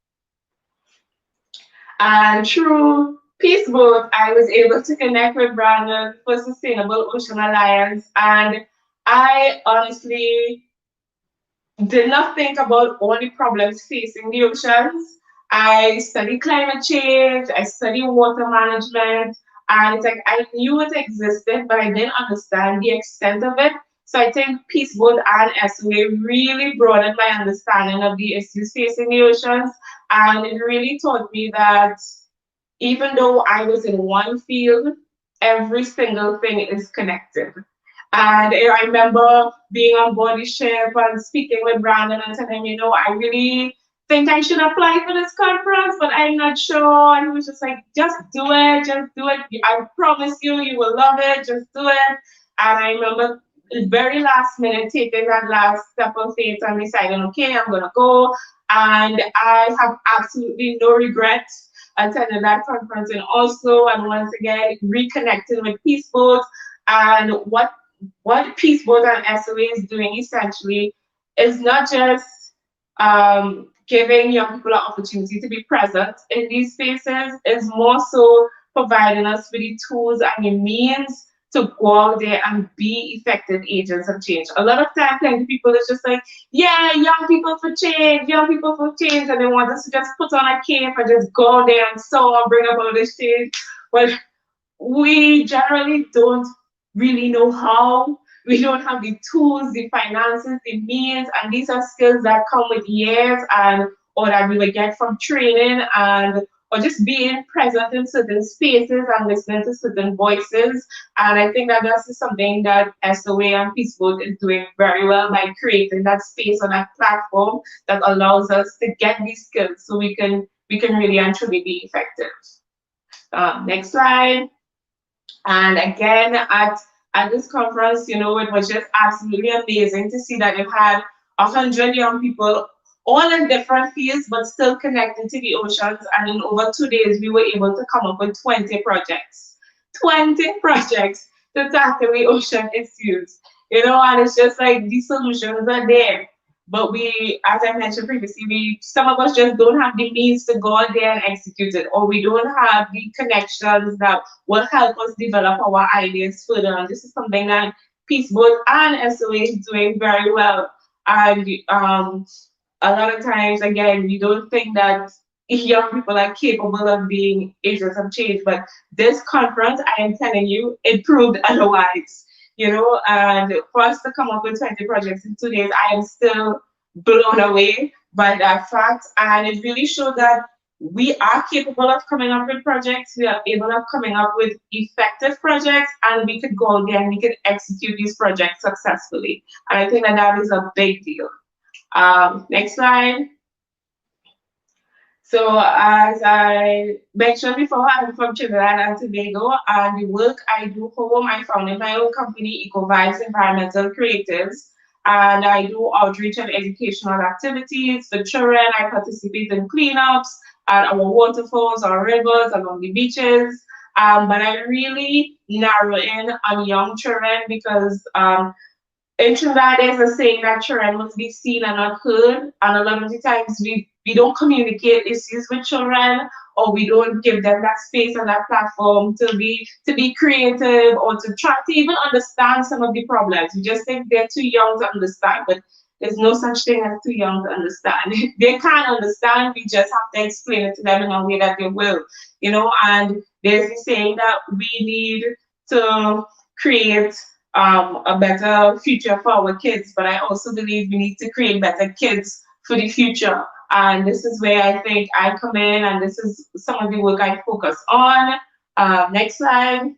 And through Peace Boat, I was able to connect with Brandon for Sustainable Ocean Alliance, and I honestly did not think about all the problems facing the oceans. I study climate change, I study water management, and it's like I knew it existed, but I didn't understand the extent of it. So I think Peace Boat and SOA really broadened my understanding of the issues facing the oceans, and it really taught me that even though I was in one field, every single thing is connected. And I remember being on board the ship and speaking with Brandon and telling him, you know, I really think I should apply for this conference, but I'm not sure. And he was just like, just do it, just do it. I promise you, you will love it, just do it. And I remember the very last minute taking that last step of faith and deciding, okay, I'm gonna go. And I have absolutely no regrets attending that conference in Oslo, and once again reconnecting with Peace Boat. And what Peace Boat and SOA is doing essentially is not just giving young people an opportunity to be present in these spaces, is more so providing us with the tools and the means to go out there and be effective agents of change. A lot of times, plenty people is just like, yeah, young people for change, and they want us to just put on a cape and just go there and so on, bring about this change. Well, we generally don't really know how. We don't have the tools, the finances, the means, and these are skills that come with years and or that we will get from training and or just being present in certain spaces and listening to certain voices. And I think that that's something that SOA and Peace Boat is doing very well by creating that space on that platform that allows us to get these skills so we can really and truly be effective. Next slide. And again, at this conference, you know, it was just absolutely amazing to see that it had 100 young people, all in different fields, but still connected to the oceans. And in over 2 days, we were able to come up with 20 projects. 20 projects to tackle the ocean issues. You know, and it's just like the solutions are there. But we, as I mentioned previously, some of us just don't have the means to go out there and execute it, or we don't have the connections that will help us develop our ideas further. And this is something that Peace Boat and SOA is doing very well. And a lot of times, again, we don't think that young people are capable of being agents of change, but this conference, I am telling you, it proved otherwise. You know, and for us to come up with 20 projects in 2 days, I am still blown away by that fact. And it really showed that we are capable of coming up with projects, we are able of coming up with effective projects, and we could go out there and we could execute these projects successfully. And I think that that is a big deal. Next slide. So as I mentioned before, I'm from Trinidad and Tobago, and the work I do home, I founded my own company, EcoVibes Environmental Creatives, and I do outreach and educational activities for children. I participate in cleanups at our waterfalls, our rivers, along the beaches, but I really narrow in on young children because in Trinidad, there's a saying that children must be seen and not heard, and a lot of the times we don't communicate issues with children, or we don't give them that space and that platform to be creative or to try to even understand some of the problems. We just think they're too young to understand, but there's no such thing as too young to understand. They can't understand, we just have to explain it to them in a way that they will, and there's the saying that we need to create a better future for our kids, but I also believe we need to create better kids for the future. And this is where I think I come in, and this is some of the work I focus on. Next slide.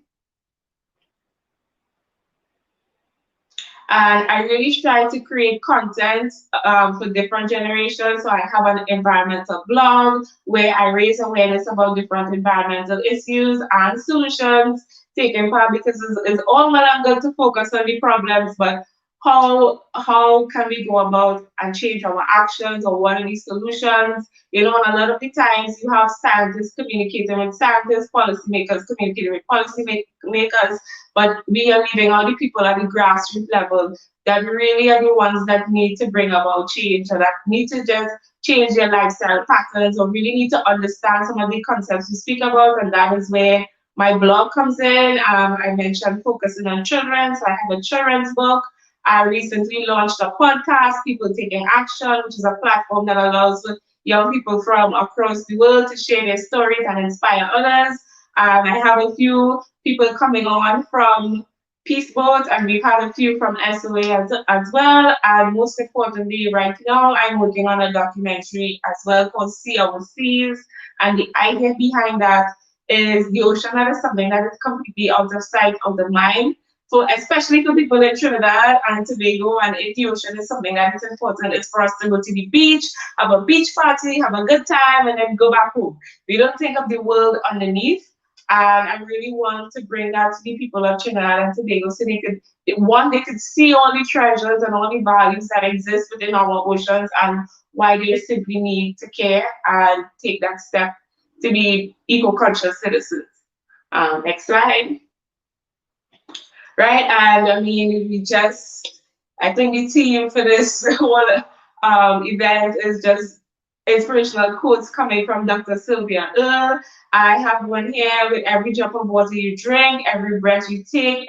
And I really try to create content for different generations. So I have an environmental blog where I raise awareness about different environmental issues and solutions taken part, because it's all well and good to focus on the problems, but how can we go about and change our actions, or what are the solutions? And a lot of the times you have scientists communicating with scientists, policymakers communicating with policymakers, but we are leaving all the people at the grassroots level that really are the ones that need to bring about change, or that need to just change their lifestyle patterns, or really need to understand some of the concepts we speak about. And that is where my blog comes in. I mentioned focusing on children, so I have a children's book. I recently launched a podcast, People Taking Action, which is a platform that allows young people from across the world to share their stories and inspire others. I have a few people coming on from Peace Boat, and we've had a few from SOA as well. And most importantly, right now, I'm working on a documentary as well called See Our Seas. And the idea behind that is the ocean that is something that is completely out of sight, out of mind. So especially for people in Trinidad and Tobago, and if the ocean is something that is important, it's for us to go to the beach, have a beach party, have a good time, and then go back home. We don't think of the world underneath. And I really want to bring that to the people of Trinidad and Tobago, so they could see all the treasures and all the values that exist within our oceans, and why they simply need to care and take that step to be eco-conscious citizens. Next slide. Right, and I mean, I think the theme for this whole event is just inspirational quotes coming from Dr. Sylvia Earle. I have one here: with every drop of water you drink, every breath you take,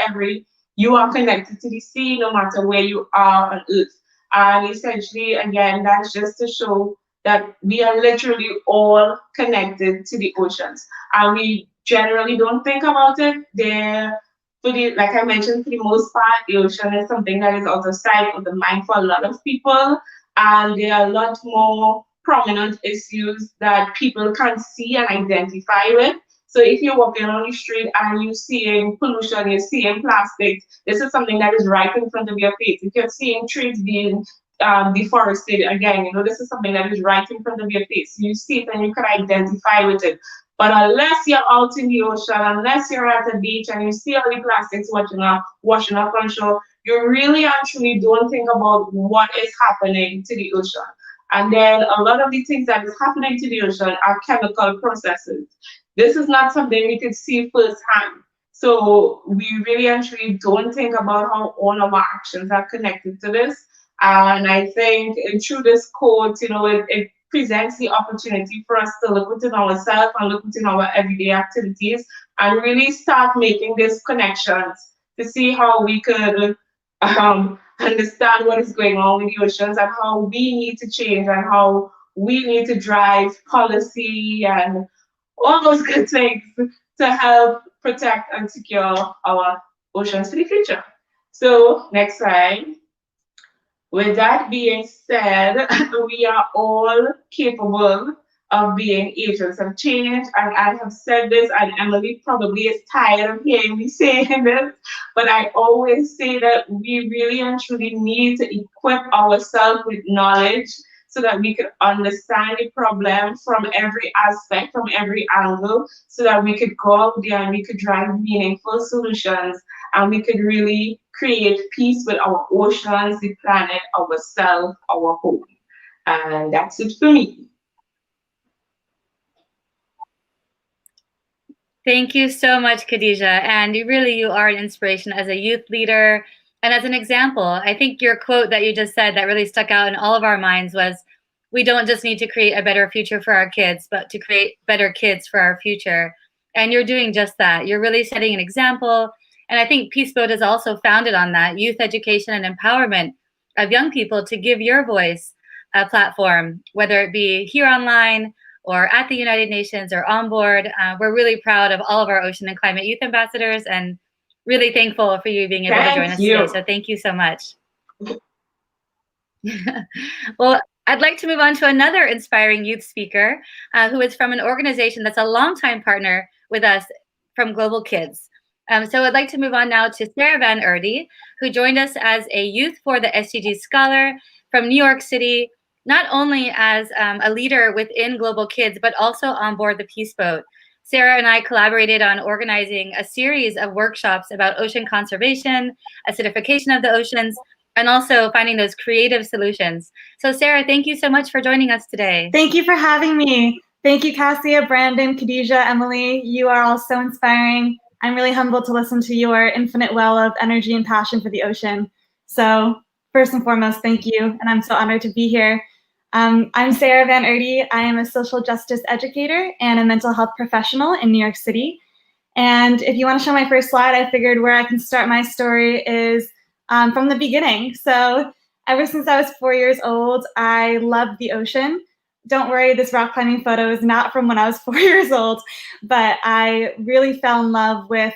you are connected to the sea, no matter where you are on Earth. And essentially, again, that's just to show that we are literally all connected to the oceans. And we generally don't think about it. Like I mentioned, for the most part, the ocean is something that is out of sight, out of mind for a lot of people. And there are a lot more prominent issues that people can see and identify with. So if you're walking on the street and you're seeing pollution, you're seeing plastic, this is something that is right in front of your face. If you're seeing trees being deforested, again, this is something that is right in front of your face. You see it and you can identify with it. But unless you're out in the ocean, unless you're at a beach and you see all the plastics washing up on shore, you really actually don't think about what is happening to the ocean. And then a lot of the things that is happening to the ocean are chemical processes. This is not something we could see firsthand. So we really actually don't think about how all of our actions are connected to this. And I think through this quote, it presents the opportunity for us to look within ourselves and look within our everyday activities and really start making these connections to see how we could understand what is going on with the oceans, and how we need to change, and how we need to drive policy and all those good things to help protect and secure our oceans for the future. So next slide. With that being said, we are all capable of being agents of change. And I have said this, and Emily probably is tired of hearing me saying this, but I always say that we really and truly need to equip ourselves with knowledge so that we could understand the problem from every aspect, from every angle, so that we could go out there and we could drive meaningful solutions, and we could really create peace with our oceans, the planet, ourselves, our home. And that's it for me. Thank you so much, Khadija. And you are an inspiration as a youth leader and as an example. I think your quote that you just said that really stuck out in all of our minds was, we don't just need to create a better future for our kids, but to create better kids for our future. And you're doing just that. You're really setting an example. And I think Peace Boat is also founded on that youth education and empowerment of young people to give your voice a platform, whether it be here online or at the United Nations or on board. We're really proud of all of our Ocean and Climate Youth Ambassadors and really thankful for you being able to join us today. So thank you so much. Well, I'd like to move on to another inspiring youth speaker who is from an organization that's a longtime partner with us from Global Kids. So I'd like to move on now to Sarah Van Erde, who joined us as a Youth for the SDGs scholar from New York City, not only as a leader within Global Kids, but also on board the Peace Boat. Sarah and I collaborated on organizing a series of workshops about ocean conservation, acidification of the oceans, and also finding those creative solutions. So Sarah, thank you so much for joining us today. Thank you for having me. Thank you, Cassia, Brandon, Khadijah, Emily. You are all so inspiring. I'm really humbled to listen to your infinite well of energy and passion for the ocean. So first and foremost, thank you. And I'm so honored to be here. I'm Sarah Van Erde. I am a social justice educator and a mental health professional in New York City. And if you want to show my first slide, I figured where I can start my story is from the beginning. So ever since I was 4 years old, I loved the ocean. Don't worry, this rock climbing photo is not from when I was 4 years old, but I really fell in love with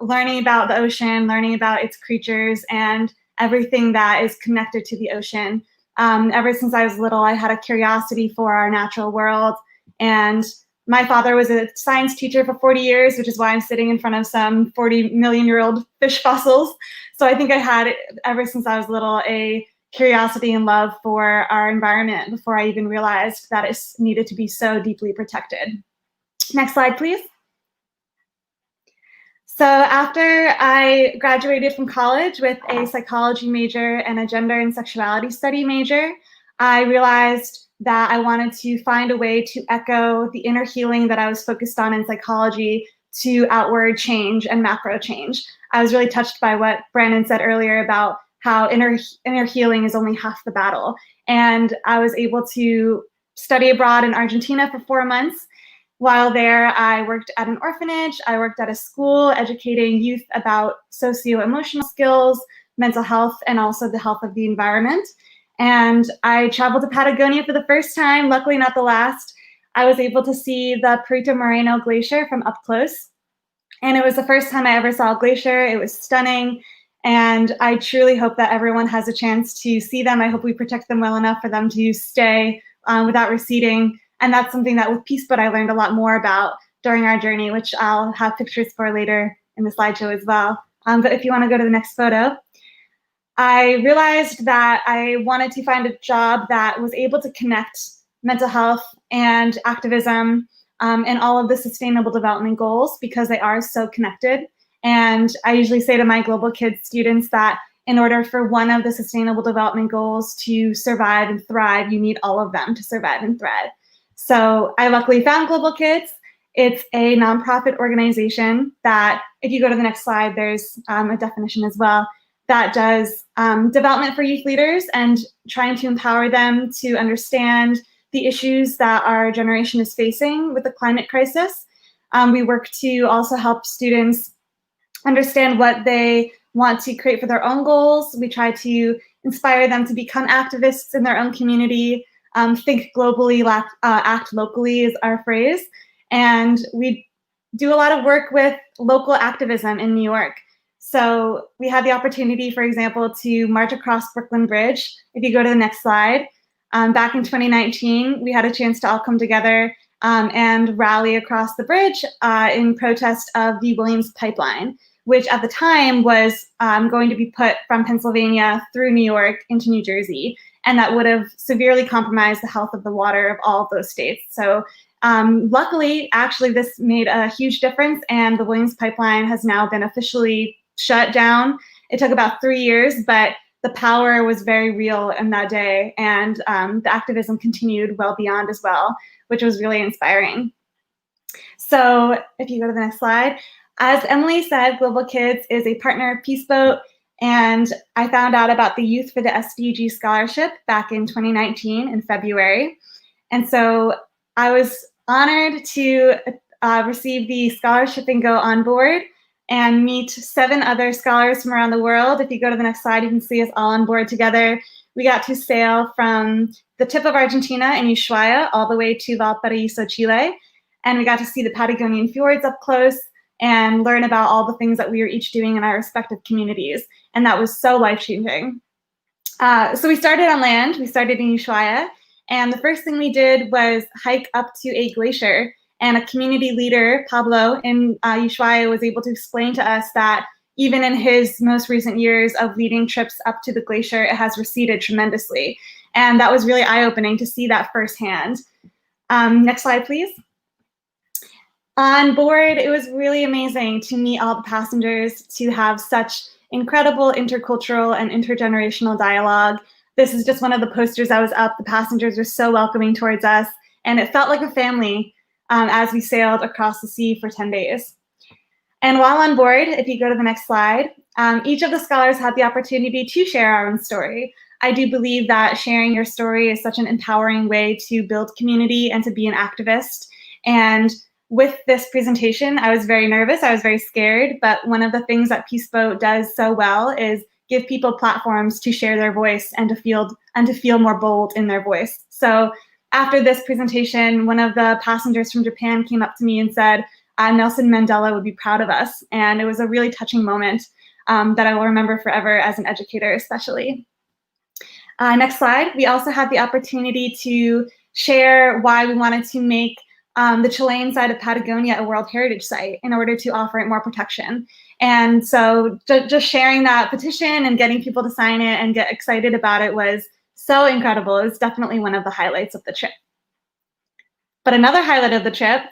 learning about the ocean, learning about its creatures, and everything that is connected to the ocean. Ever since I was little, I had a curiosity for our natural world. And my father was a science teacher for 40 years, which is why I'm sitting in front of some 40-million-year-old fish fossils. So I think I had, ever since I was little, a curiosity and love for our environment before I even realized that it needed to be so deeply protected. Next slide, please. So after I graduated from college with a psychology major and a gender and sexuality study major, I realized that I wanted to find a way to echo the inner healing that I was focused on in psychology to outward change and macro change. I was really touched by what Brandon said earlier about how inner healing is only half the battle. And I was able to study abroad in Argentina for 4 months. While there, I worked at an orphanage, I worked at a school educating youth about socio-emotional skills, mental health, and also the health of the environment. And I traveled to Patagonia for the first time, luckily not the last. I was able to see the Perito Moreno Glacier from up close. And it was the first time I ever saw a glacier. It was stunning. And I truly hope that everyone has a chance to see them. I hope we protect them well enough for them to stay without receding. And that's something that with Peace Boat I learned a lot more about during our journey, which I'll have pictures for later in the slideshow as well. But if you want to go to the next photo, I realized that I wanted to find a job that was able to connect mental health and activism and all of the sustainable development goals because they are so connected. And I usually say to my Global Kids students that in order for one of the sustainable development goals to survive and thrive, you need all of them to survive and thrive. So I luckily found Global Kids. It's a nonprofit organization that, if you go to the next slide, there's a definition as well, that does development for youth leaders and trying to empower them to understand the issues that our generation is facing with the climate crisis. We work to also help students understand what they want to create for their own goals. We try to inspire them to become activists in their own community. Think globally, act locally is our phrase. And we do a lot of work with local activism in New York. So we had the opportunity, for example, to march across Brooklyn Bridge. If you go to the next slide, back in 2019, we had a chance to all come together and rally across the bridge in protest of the Williams pipeline, which at the time was going to be put from Pennsylvania through New York into New Jersey. And that would have severely compromised the health of the water of all of those states. So luckily, actually, this made a huge difference, and the Williams pipeline has now been officially shut down. It took about 3 years, but the power was very real in that day, and the activism continued well beyond as well, which was really inspiring. So if you go to the next slide, as Emily said, Global Kids is a partner of Peace Boat. And I found out about the Youth for the SDGs scholarship back in 2019 in February. And so I was honored to receive the scholarship and go on board and meet 7 other scholars from around the world. If you go to the next slide, you can see us all on board together. We got to sail from the tip of Argentina in Ushuaia all the way to Valparaiso, Chile. And we got to see the Patagonian fjords up close and learn about all the things that we were each doing in our respective communities. And that was so life-changing. So we started on land. We started in Ushuaia. And the first thing we did was hike up to a glacier. And a community leader, Pablo, in Ushuaia was able to explain to us that even in his most recent years of leading trips up to the glacier, it has receded tremendously. And that was really eye-opening to see that firsthand. Next slide, please. On board, it was really amazing to meet all the passengers, to have such incredible intercultural and intergenerational dialogue. This is just one of the posters that was up. The passengers were so welcoming towards us, and it felt like a family as we sailed across the sea for 10 days. And while on board, if you go to the next slide, each of the scholars had the opportunity to share our own story. I do believe that sharing your story is such an empowering way to build community and to be an activist. And with this presentation, I was very nervous, I was very scared, but one of the things that Peace Boat does so well is give people platforms to share their voice and to feel more bold in their voice. So after this presentation, one of the passengers from Japan came up to me and said, Nelson Mandela would be proud of us. And it was a really touching moment that I will remember forever as an educator, especially. Next slide. We also had the opportunity to share why we wanted to make the Chilean side of Patagonia a World Heritage Site in order to offer it more protection. And so just sharing that petition and getting people to sign it and get excited about it was so incredible. It was definitely one of the highlights of the trip. But another highlight of the trip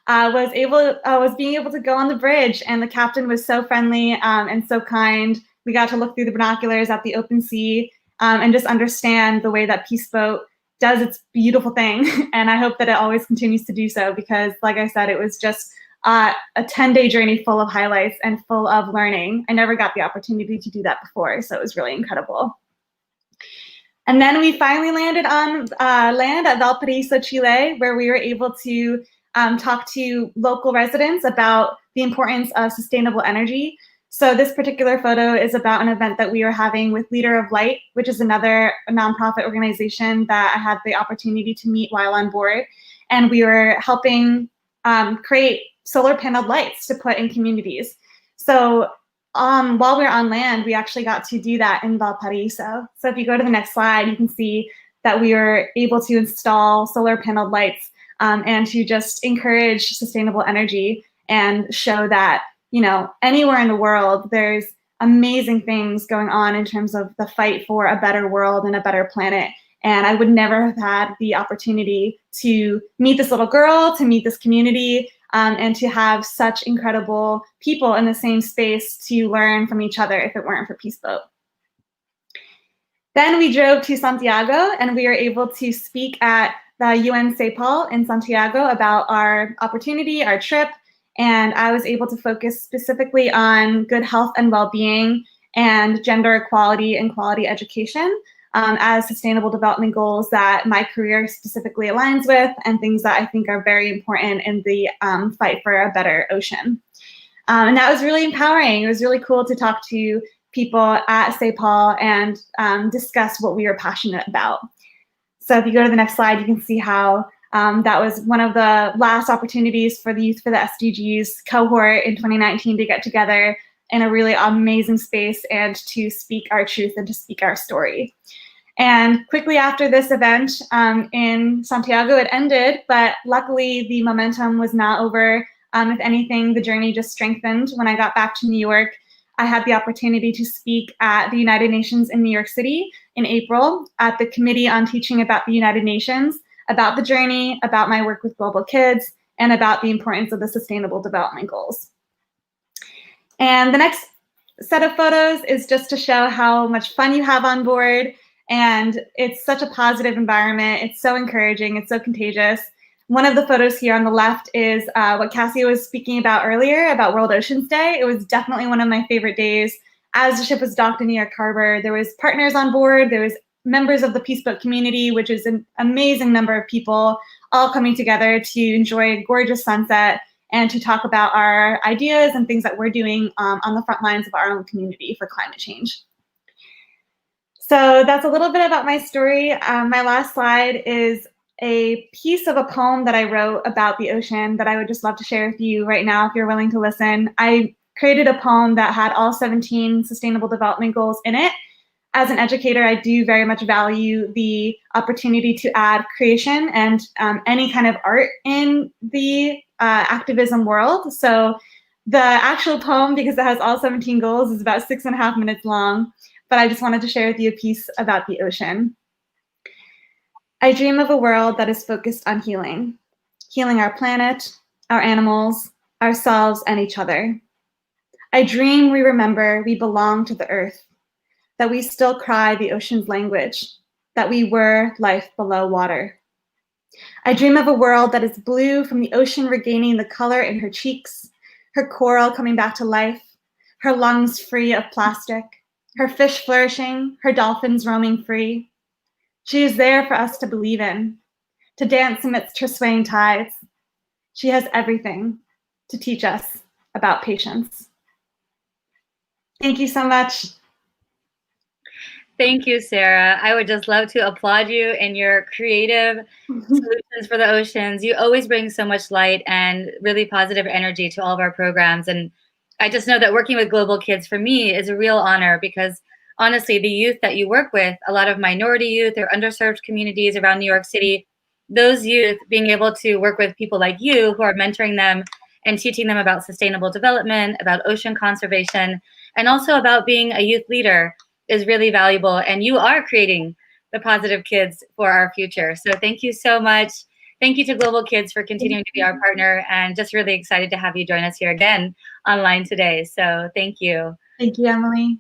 was being able to go on the bridge, and the captain was so friendly and so kind. We got to look through the binoculars at the open sea and just understand the way that Peace Boat does its beautiful thing. And I hope that it always continues to do so, because like I said, it was just a 10-day journey full of highlights and full of learning. I never got the opportunity to do that before, so it was really incredible. And then we finally landed on land at Valparaiso, Chile, where we were able to talk to local residents about the importance of sustainable energy. So this particular photo is about an event that we were having with Leader of Light, which is another nonprofit organization that I had the opportunity to meet while on board. And we were helping create solar paneled lights to put in communities. So while we were on land, we actually got to do that in Valparaiso. So if you go to the next slide, you can see that we were able to install solar paneled lights and to just encourage sustainable energy and show that, you know, anywhere in the world, there's amazing things going on in terms of the fight for a better world and a better planet. And I would never have had the opportunity to meet this little girl, to meet this community, and to have such incredible people in the same space to learn from each other if it weren't for Peace Boat. Then we drove to Santiago, and we were able to speak at the UN CEPAL in Santiago about our opportunity, our trip, and I was able to focus specifically on good health and well-being and gender equality and quality education as sustainable development goals that my career specifically aligns with, and things that I think are very important in the fight for a better ocean. And that was really empowering. It was really cool to talk to people at CEPAL and discuss what we were passionate about. So if you go to the next slide, you can see how that was one of the last opportunities for the Youth for the SDGs cohort in 2019 to get together in a really amazing space and to speak our truth and to speak our story. And quickly after this event in Santiago, it ended, but luckily the momentum was not over. If anything, the journey just strengthened. When I got back to New York, I had the opportunity to speak at the United Nations in New York City in April at the Committee on Teaching about the United Nations, about the journey, about my work with global kids, and about the importance of the Sustainable Development Goals. And the next set of photos is just to show how much fun you have on board. And it's such a positive environment. It's so encouraging. It's so contagious. One of the photos here on the left is what Cassie was speaking about earlier about World Oceans Day. It was definitely one of my favorite days. as the ship was docked in New York Harbor, there was partners on board, there was members of the Peace Boat community, which is an amazing number of people all coming together to enjoy a gorgeous sunset and to talk about our ideas and things that we're doing on the front lines of our own community for climate change. So that's a little bit about my story. My last slide is a piece of a poem that I wrote about the ocean that I would just love to share with you right now if you're willing to listen. I created a poem that had all 17 Sustainable Development Goals in it. As an educator, I do very much value the opportunity to add creation and any kind of art in the activism world. So the actual poem, because it has all 17 goals, is about 6.5 minutes long, but I just wanted to share with you a piece about the ocean. I dream of a world that is focused on healing our planet, our animals, ourselves, and each other. I dream we remember we belong to the earth, that we still cry the ocean's language, that we were life below water. I dream of a world that is blue from the ocean regaining the color in her cheeks, her coral coming back to life, her lungs free of plastic, her fish flourishing, her dolphins roaming free. She is there for us to believe in, to dance amidst her swaying tides. She has everything to teach us about patience. Thank you so much. Thank you, Sarah. I would just love to applaud you in your creative solutions for the oceans. You always bring so much light and really positive energy to all of our programs. And I just know that working with Global Kids for me is a real honor because honestly, the youth that you work with, a lot of minority youth or underserved communities around New York City, those youth being able to work with people like you who are mentoring them and teaching them about sustainable development, about ocean conservation, and also about being a youth leader is really valuable. And you are creating the positive kids for our future. So thank you so much. Thank you to Global Kids for continuing to be our partner, and just really excited to have you join us here again online today. So thank you. Thank you, Emily.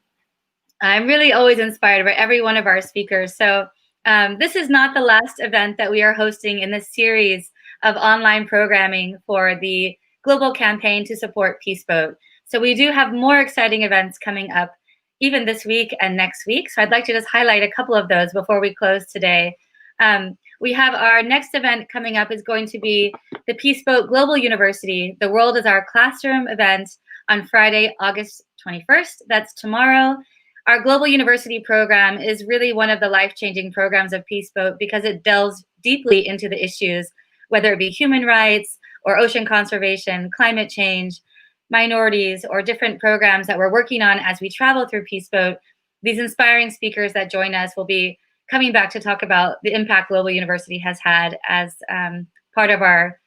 I'm really always inspired by every one of our speakers. So this is not the last event that we are hosting in this series of online programming for the global campaign to support Peace Boat. So we do have more exciting events coming up even this week and next week. So I'd like to just highlight a couple of those before we close today. We have our next event coming up is going to be the Peace Boat Global University. The World is Our Classroom event on Friday, August 21st. That's tomorrow. Our Global University program is really one of the life-changing programs of Peace Boat because it delves deeply into the issues, whether it be human rights or ocean conservation, climate change, minorities, or different programs that we're working on as we travel through Peace Boat. These inspiring speakers that join us will be coming back to talk about the impact Global University has had as part of our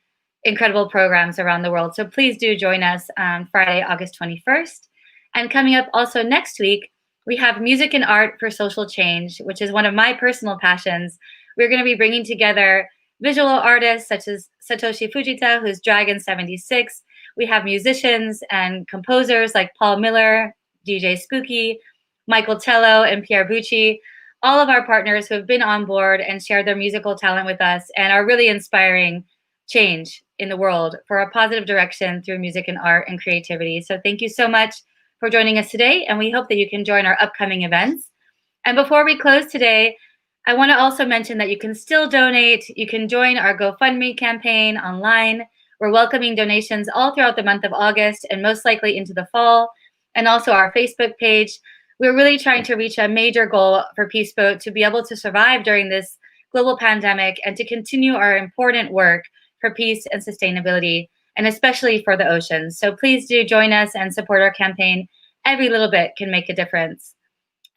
incredible programs around the world. So please do join us on Friday, August 21st. And coming up also next week, we have Music and Art for Social Change, which is one of my personal passions. We're going to be bringing together visual artists such as Satoshi Fujita, who's Dragon 76. We have musicians and composers like Paul Miller, DJ Spooky, Michael Tello, and Pierre Bucci, all of our partners who have been on board and shared their musical talent with us and are really inspiring change in the world for a positive direction through music and art and creativity. So thank you so much for joining us today, and we hope that you can join our upcoming events. And before we close today, I want to also mention that you can still donate. You can join our GoFundMe campaign online. We're welcoming donations all throughout the month of August and most likely into the fall, and also our Facebook page. We're really trying to reach a major goal for Peace Boat to be able to survive during this global pandemic and to continue our important work for peace and sustainability, and especially for the oceans. So please do join us and support our campaign. Every little bit can make a difference.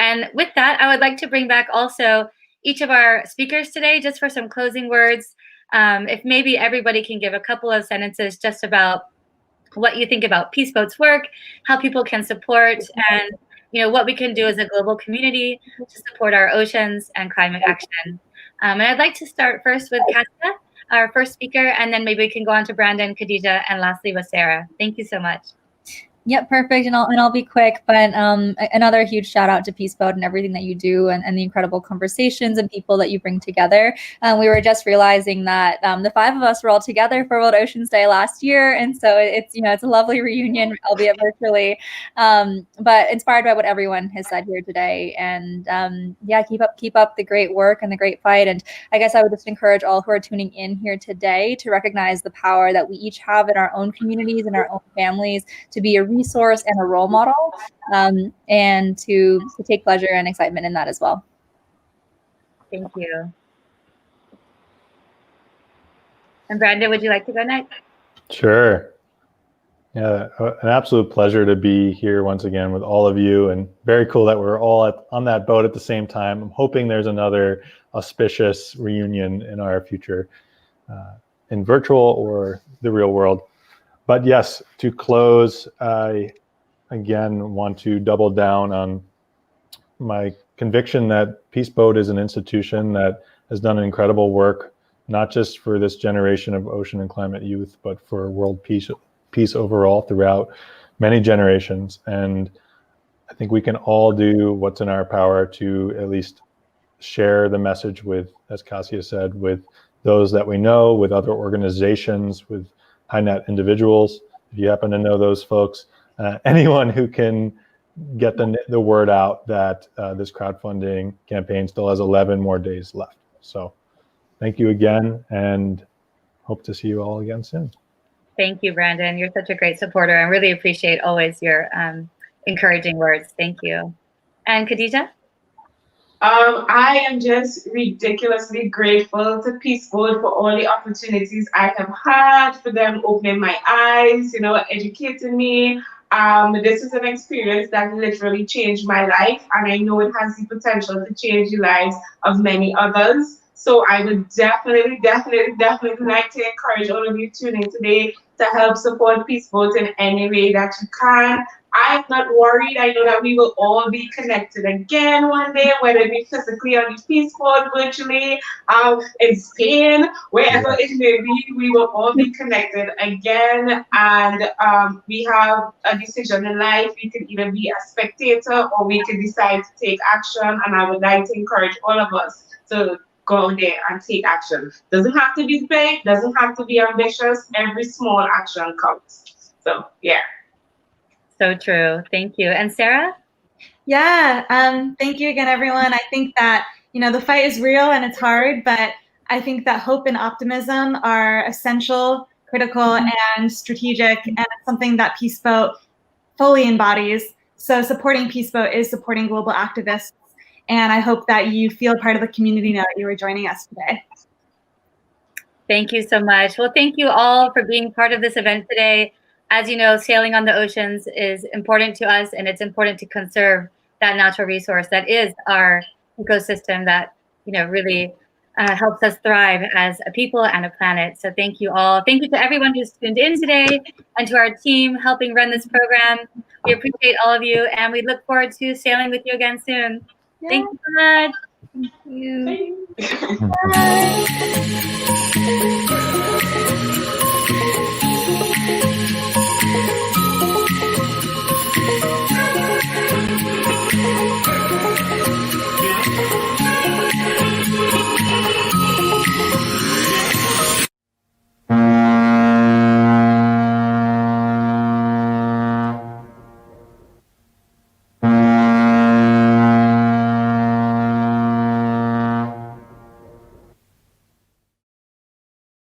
And with that, I would like to bring back also each of our speakers today just for some closing words. If maybe everybody can give a couple of sentences just about what you think about Peace Boat's work, how people can support, and what we can do as a global community to support our oceans and climate action. And I'd like to start first with Kasia, our first speaker, and then maybe we can go on to Brandon, Khadija, and lastly with Sarah. Thank you so much. Yep, perfect. And I'll be quick, but another huge shout out to Peace Boat and everything that you do and the incredible conversations and people that you bring together. We were just realizing that the 5 of us were all together for World Oceans Day last year, and so it's it's a lovely reunion, albeit virtually, but inspired by what everyone has said here today. And yeah, keep up the great work and the great fight. And I guess I would just encourage all who are tuning in here today to recognize the power that we each have in our own communities and our own families to be a resource and a role model, and to take pleasure and excitement in that as well. Thank you. And Brandon, would you like to go next? Sure. Yeah, an absolute pleasure to be here once again with all of you, and very cool that we're all on that boat at the same time. I'm hoping there's another auspicious reunion in our future, in virtual or the real world. But yes, to close, I again want to double down on my conviction that Peace Boat is an institution that has done incredible work, not just for this generation of ocean and climate youth, but for world peace overall throughout many generations. And I think we can all do what's in our power to at least share the message with, as Cassia said, with those that we know, with other organizations, with high net individuals. If you happen to know those folks, anyone who can get the word out that this crowdfunding campaign still has 11 more days left. So thank you again, and hope to see you all again soon. Thank you, Brandon. You're such a great supporter. I really appreciate always your encouraging words. Thank you. And Khadija? I am just ridiculously grateful to Peace Boat for all the opportunities I have had, for them opening my eyes, educating me. This is an experience that literally changed my life, and I know it has the potential to change the lives of many others. So I would definitely like to encourage all of you tuning today to help support Peace Boat in any way that you can. I'm not worried. I know that we will all be connected again one day, whether it be physically on the Peace Boat, virtually, in Spain, wherever it may be, we will all be connected again. And we have a decision in life. We can either be a spectator or we can decide to take action. And I would like to encourage all of us to go there and take action. Doesn't have to be big, doesn't have to be ambitious. Every small action counts. So, yeah. So true. Thank you. And Sarah? Yeah, thank you again, everyone. I think that, the fight is real and it's hard, but I think that hope and optimism are essential, critical, and strategic, and it's something that Peace Boat fully embodies. So supporting Peace Boat is supporting global activists, and I hope that you feel part of the community now that you are joining us today. Thank you so much. Well, thank you all for being part of this event today. As you know, sailing on the oceans is important to us, and it's important to conserve that natural resource that is our ecosystem that really helps us thrive as a people and a planet. So thank you all. Thank you to everyone who's tuned in today, and to our team helping run this program. We appreciate all of you, and we look forward to sailing with you again soon. Yeah. Thank you so much. Thank you. Thank you.